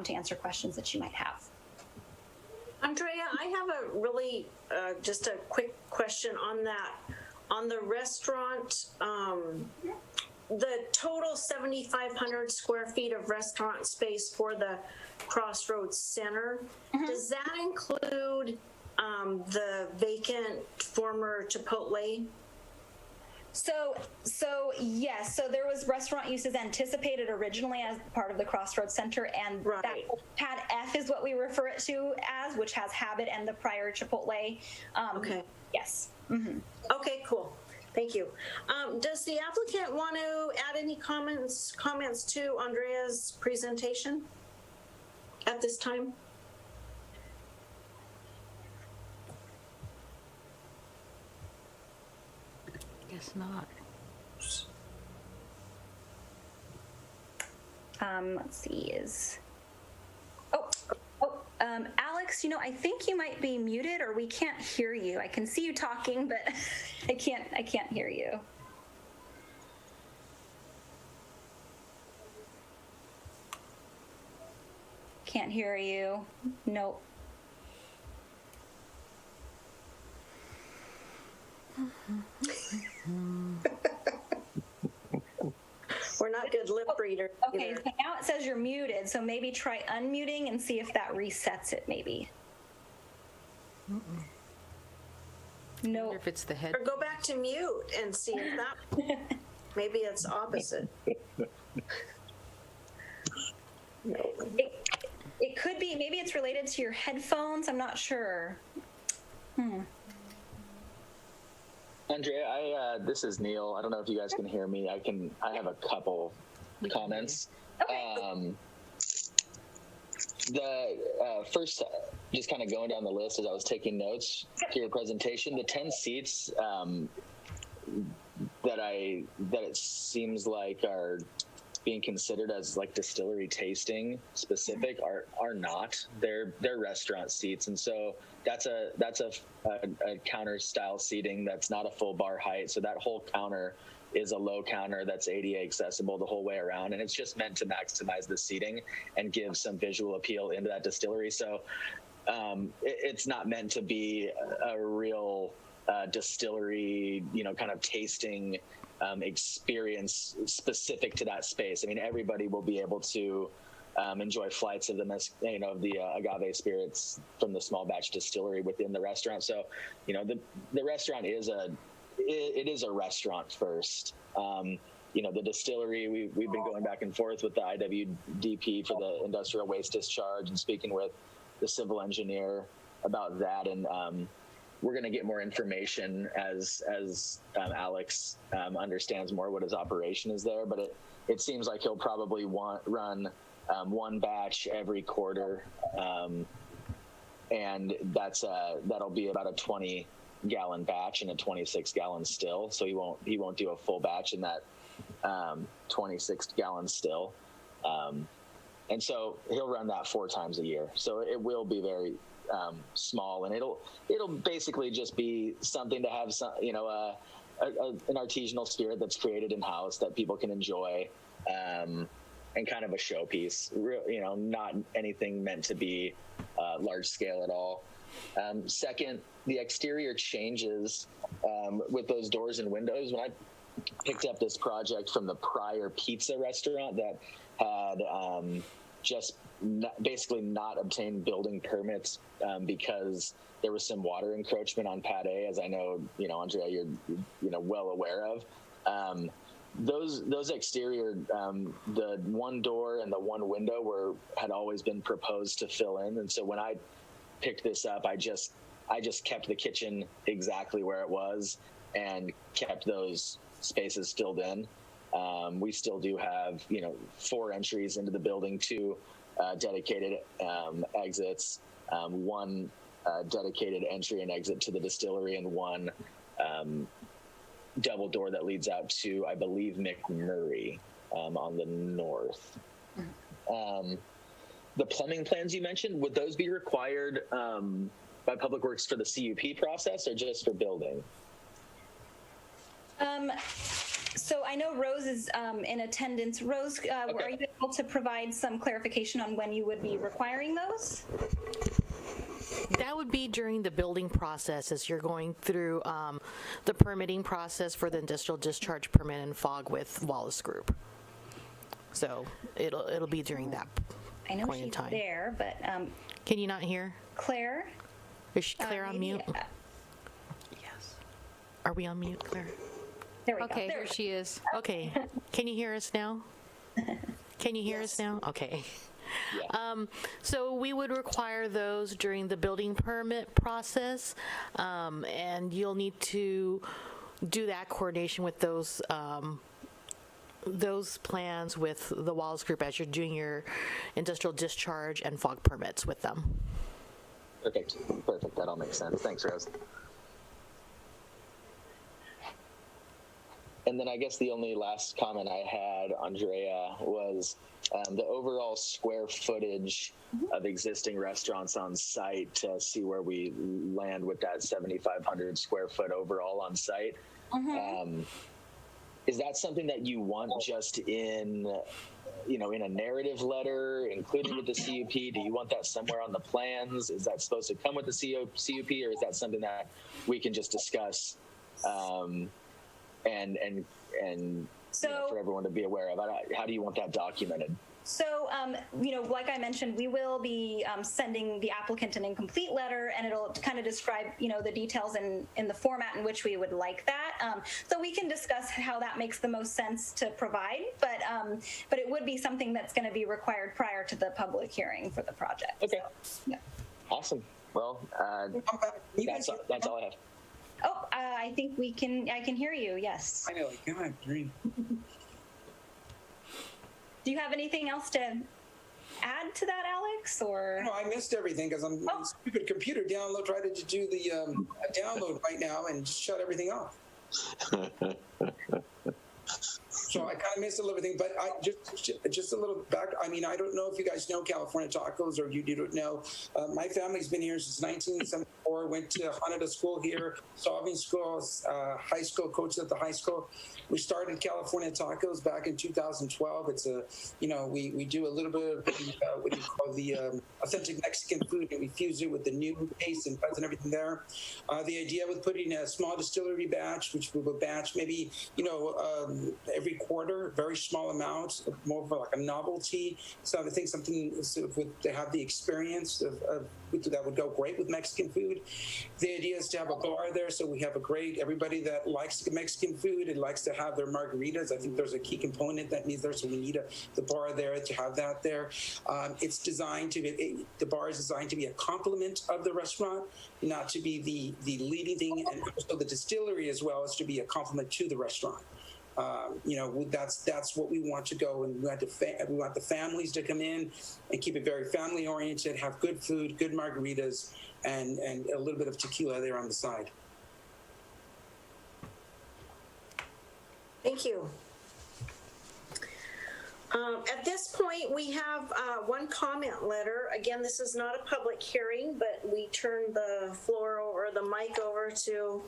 to answer questions that you might have. Andrea, I have a really, just a quick question on that. On the restaurant, the total 7,500 square feet of restaurant space for the Crossroads Center, does that include the vacant former Chipotle? So yes, so there was restaurant uses anticipated originally as part of the Crossroads Center, and that pad F is what we refer it to as, which has Habit and the prior Chipotle. Okay. Yes. Okay, cool. Thank you. Does the applicant want to add any comments to Andrea's presentation at this time? Guess not. Let's see, Alex, I think you might be muted, or we can't hear you. I can see you talking, but I can't hear you. Can't hear you. Nope. We're not good lip readers. Okay, so now it says you're muted, so maybe try unmuting and see if that resets it, maybe. No. If it's the head. Or go back to mute and see if that, maybe it's opposite. It could be, maybe it's related to your headphones, I'm not sure. Andrea, this is Neil. I don't know if you guys can hear me. I have a couple comments. Okay. First, just kind of going down the list as I was taking notes to your presentation, the 10 seats that it seems like are being considered as like distillery tasting specific are not. They're restaurant seats, and so that's a counter style seating that's not a full bar height. So that whole counter is a low counter that's ADA accessible the whole way around, and it's just meant to maximize the seating and give some visual appeal into that distillery. So it's not meant to be a real distillery, kind of tasting experience specific to that space. I mean, everybody will be able to enjoy flights of the agave spirits from the small batch distillery within the restaurant. So, the restaurant is a restaurant first. The distillery, we've been going back and forth with the IWDP for the industrial waste discharge and speaking with the civil engineer about that. And we're going to get more information as Alex understands more what his operation is there. But it seems like he'll probably run one batch every quarter, and that'll be about a 20-gallon batch and a 26-gallon still. So he won't do a full batch in that 26-gallon still, and so he'll run that 4 times a year. So it will be very small, and it'll basically just be something to have some, an artisanal spirit that's created in house that people can enjoy, and kind of a showpiece. Not anything meant to be large scale at all. Second, the exterior changes with those doors and windows. When I picked up this project from the prior pizza restaurant that had just basically not obtain building permits because there was some water encroachment on Pad A, as I know, Andrea, you're well aware of. Those exterior, the one door and the one window had always been proposed to fill in, and so when I picked this up, I just kept the kitchen exactly where it was and kept those spaces filled in. We still do have 4 entries into the building, 2 dedicated exits, 1 dedicated entry and exit to the distillery, and 1 double door that leads out to, I believe, McMurray on the north. The plumbing plans you mentioned, would those be required by Public Works for the CUP process or just for building? So I know Rose is in attendance. Rose, Okay. Are you able to provide some clarification on when you would be requiring those? That would be during the building process as you're going through the permitting process for the industrial discharge permit and FOG with Wallace Group. So it'll be during that I know point in she's time. there, but Can you not hear? Claire? Is Claire on maybe, mute? Yes. Are we on mute, Claire? There we go. Okay, There here she is. Okay. Can you hear us now? Can you hear us now? Okay. Yeah. So we would require those during the building permit process, and you'll need to do that coordination with those plans with the Wallace Group as you're doing your industrial discharge and FOG permits with them. Perfect. That all makes sense. Thanks, Rose. And then I guess the only last comment I had, Andrea, was the overall square footage of existing restaurants on site to see where we land with that 7,500 square foot overall on site. Is that something that you want just in a narrative letter, included with the CUP? Do you want that somewhere on the plans? Is that supposed to come with the CUP, or is that something that we can just discuss and for everyone to be aware of? How do you want that documented? So, like I mentioned, we will be sending the applicant an incomplete letter, and it'll kind of describe, the details in the format in which we would like that. So we can discuss how that makes the most sense to provide, but it would be something that's going to be required prior to the public hearing for the project. Okay. So, yeah. Awesome. Well, that's all I have. Oh, I think I can hear you. Yes. I know. God, dream. Do you have anything else to add to that, Alex? Or No, I missed everything because I'm on the stupid computer tried to do the download right now and just shut everything off. So I kind of missed a little bit, but I just a little back. I mean, I don't know if you guys know California Tacos or you don't know. My family's been here since 1974. Went to Hanada School here, Solving School, high school, coached at the high school. We started California Tacos back in 2012. It's we do a little bit of what do you call the authentic Mexican food, and we fuse it with the new taste and fuzz and everything there. The idea with putting a small distillery batch, which we will batch maybe every quarter, very small amount, more of like a novelty. So I think something to have the experience of that would go great with Mexican food. The idea is to have a bar there, so we have everybody that likes Mexican food and likes to have their margaritas. I think there's a key component that needs there, so we need the bar there to have that there. It's designed to be, the bar is designed to be a complement of the restaurant, not to be the leading thing, and also the distillery as well as to be a complement to the restaurant. That's what we want to go, and we want the families to come in and keep it very family oriented, have good food, good margaritas, and a little bit of tequila there on the side. Thank you. At this point, we have one comment letter. Again, this is not a public hearing, but we turn the floor or the mic over to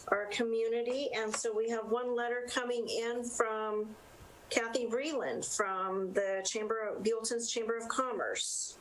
our community. And so we have one letter coming in from Kathy Vreeland from the Buellton's Chamber of Commerce.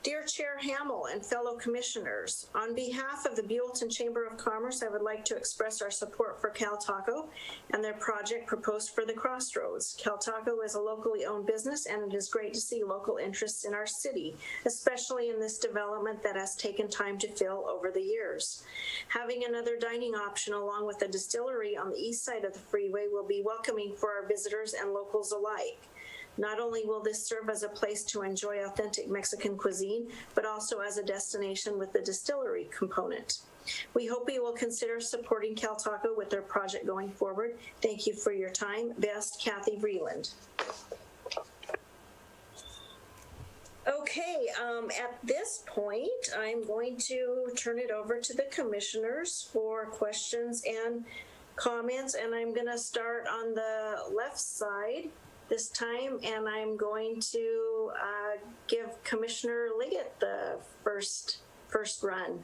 Dear Chair Hamel and fellow commissioners, on behalf of the Buellton Chamber of Commerce, I would like to express our support for Cal Taco and their project proposed for the Crossroads. Cal Taco is a locally owned business, and it is great to see local interests in our city, especially in this development that has taken time to fill over the years. Having another dining option along with a distillery on the east side of the freeway will be welcoming for our visitors and locals alike. Not only will this serve as a place to enjoy authentic Mexican cuisine, but also as a destination with the distillery component. We hope you will consider supporting Cal Taco with their project going forward. Thank you for your time. Best, Kathy Vreeland. Okay, at this point, I'm going to turn it over to the commissioners for questions and comments, and I'm going to start on the left side this time, and I'm going to give Commissioner Liggett the first run.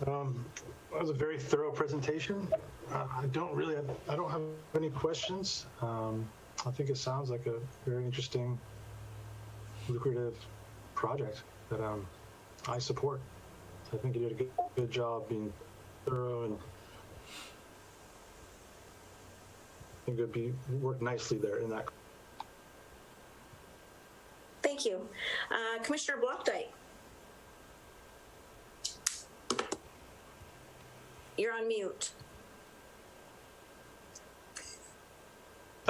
That was a very thorough presentation. I don't have any questions. I think it sounds like a very interesting, lucrative project that I support. I think you did a good job being thorough, and I think it'd work nicely there in that. Thank you. Commissioner Blockdyke. You're on mute.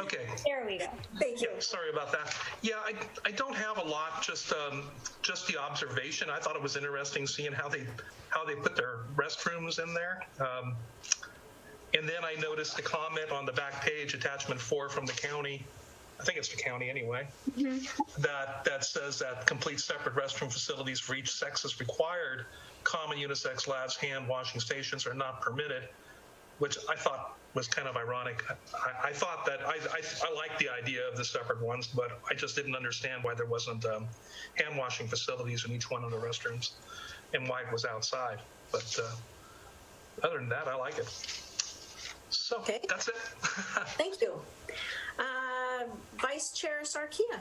Okay. There we go. Thank you. Yeah, sorry about that. Yeah, I don't have a lot, just the observation. I thought it was interesting seeing how they put their restrooms in there. And then I noticed a comment on the back page, attachment 4 from the county. I think it's the county anyway. Mm-hmm. That says that complete separate restroom facilities for each sex is required. Common unisex lavs, hand washing stations are not permitted, which I thought was kind of ironic. I thought that I liked the idea of the separate ones, but I just didn't understand why there wasn't hand washing facilities in each one of the restrooms and why it was outside. But other than that, I like it. So okay. That's it. Thank you. Vice Chair Sarkia.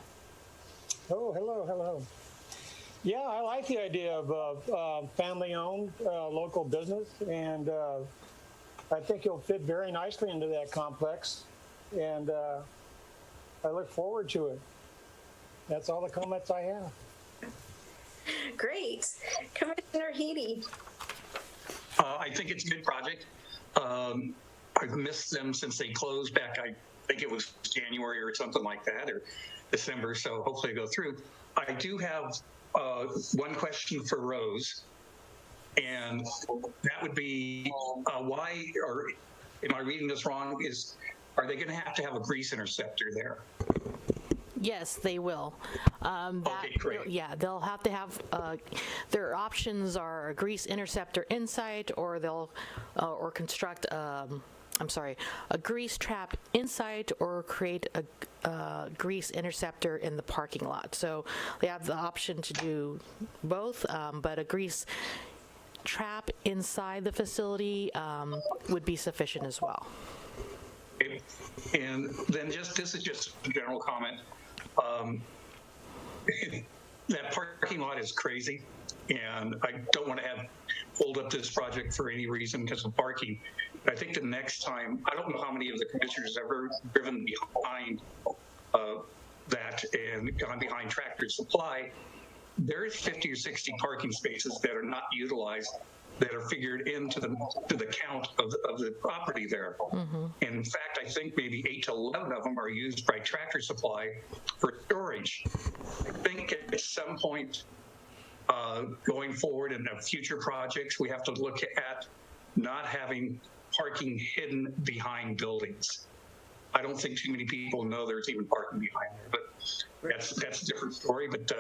Oh, hello. Yeah, I like the idea of family-owned local business, and I think it'll fit very nicely into that complex, and I look forward to it. That's all the comments I have. Great. Commissioner Heedy. I think it's a good project. I've missed them since they closed back, I think it was January or something like that, or December, so hopefully they go through. I do have one question for Rose, and that would be why, or am I reading this wrong, are they going to have a grease interceptor there? Yes, they will. Okay, great. Yeah, they'll have to have, their options are a grease interceptor inside, or they'll, or construct, a grease trap inside, or create a grease interceptor in the parking lot. So they have the option to do both, but a grease trap inside the facility would be sufficient as well. Okay. And then this is just a general comment. That parking lot is crazy, and I don't want to hold up this project for any reason because of parking. But I think the next time, I don't know how many of the commissioners have ever driven behind that and gone behind Tractor Supply. There's 50 or 60 parking spaces that are not utilized, that are figured into the count of the property there. Mm-hmm. And in fact, I think maybe 8 to 11 of them are used by Tractor Supply for storage. I think at some point going forward in future projects, we have to look at not having parking hidden behind buildings. I don't think too many people know there's even parking behind there, but that's a different story. But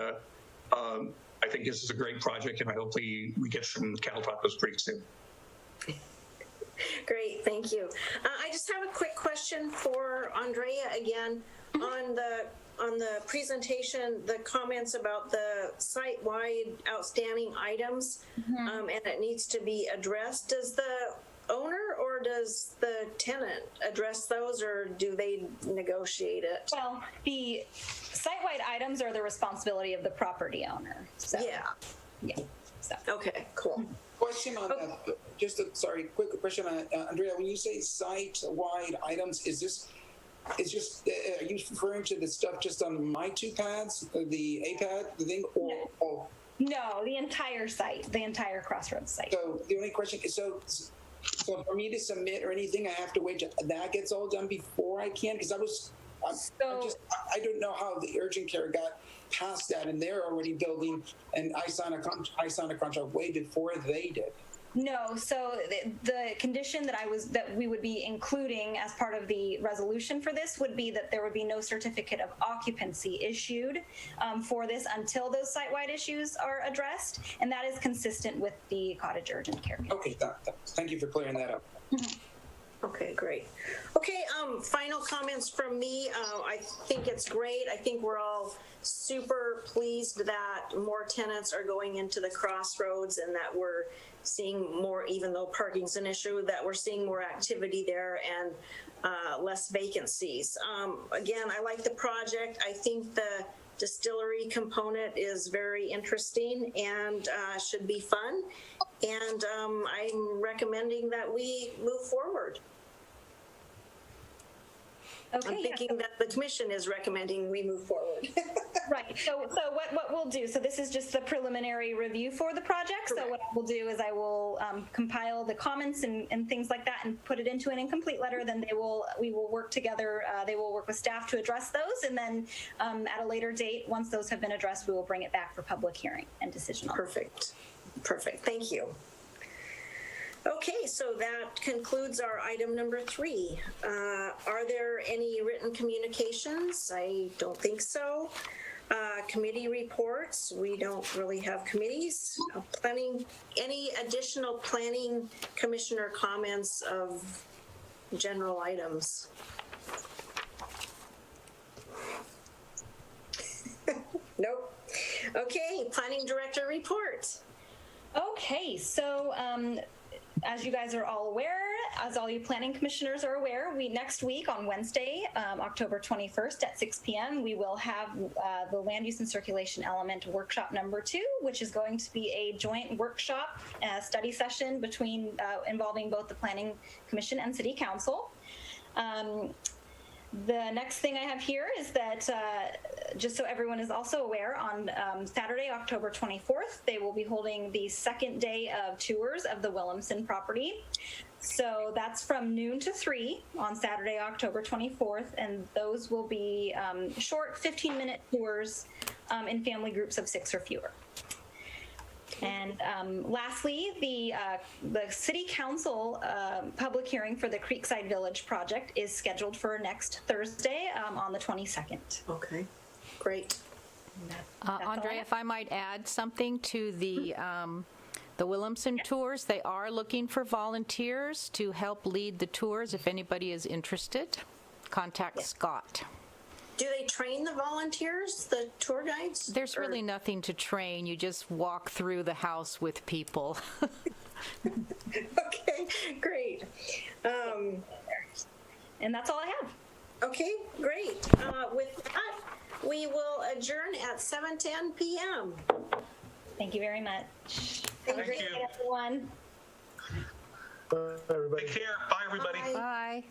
I think this is a great project, and I hope we get some Cal Tacos pretty soon. Great, thank you. I just have a quick question for Andrea again. On the presentation, the comments about the site-wide outstanding items, and it needs to be addressed. Does the owner or or does the tenant address those, or do they negotiate it? Well, the site-wide items are the responsibility of the property owner. So, yeah. So. Okay, cool. Question on that, just a, sorry, quick question on Andrea, when you say site-wide items, is this, it's just, are you referring to the stuff just on my two pads, the A pad, the thing, or? Oh. No, the entire site, the entire Crossroads site. So the only question is, so for me to submit or anything, I have to wait till that gets all done before I can? Because I don't know how the urgent care got past that, and they're already building, and I signed a contract way before they did. No, so the condition that we would be including as part of the resolution for this would be that there would be no certificate of occupancy issued for this until those site-wide issues are addressed, and that is consistent with the cottage urgent care. Okay, thank you for clearing that up. Okay, great. Okay, final comments from me. I think it's great. I think we're all super pleased that more tenants are going into the Crossroads and that we're seeing more, even though parking's an issue, that we're seeing more activity there and less vacancies. Again, I like the project. I think the distillery component is very interesting and should be fun. And I'm recommending that we move forward. Okay, I'm thinking that the commission is recommending we move forward. Right. So what we'll do, so this is just the preliminary review for the project. Correct. So what I will do is I will compile the comments and things like that and put it into an incomplete letter. Then we will work together. They will work with staff to address those. And then at a later date, once those have been addressed, we will bring it back for public hearing and decision. Perfect. Perfect. Thank you. Okay, so that concludes our item number 3. Are there any written communications? I don't think so. Committee reports, we don't really have committees. Planning, any additional planning commissioner comments of general items? Nope. Okay, planning director report. Okay, so as you guys are all aware, as all you planning commissioners are aware, next week on Wednesday, October 21st at 6 p.m., we will have the land use and circulation element workshop number 2, which is going to be a joint workshop study session involving both the planning commission and city council. The next thing I have here is that, just so everyone is also aware, on Saturday, October 24th, they will be holding the second day of tours of the Williamson property. So that's from noon to 3 on Saturday, October 24th, and those will be short 15-minute tours in family groups of 6 or fewer. And lastly, the City Council public hearing for the Creekside Village project is scheduled for next Thursday on the 22nd. Okay, great. Andrea, if I might add something to the Williamson tours, they are looking for volunteers to help lead the tours. If anybody is interested, contact Scott. Do they train the volunteers, the tour guides? There's really nothing to train. You just walk through the house with people. Okay, great. And that's all I have. Okay, great. With that, we will adjourn at 7:10 p.m. Thank you very much. Have a great day, everyone. Everybody. Take care. Bye, everybody. Bye. Bye.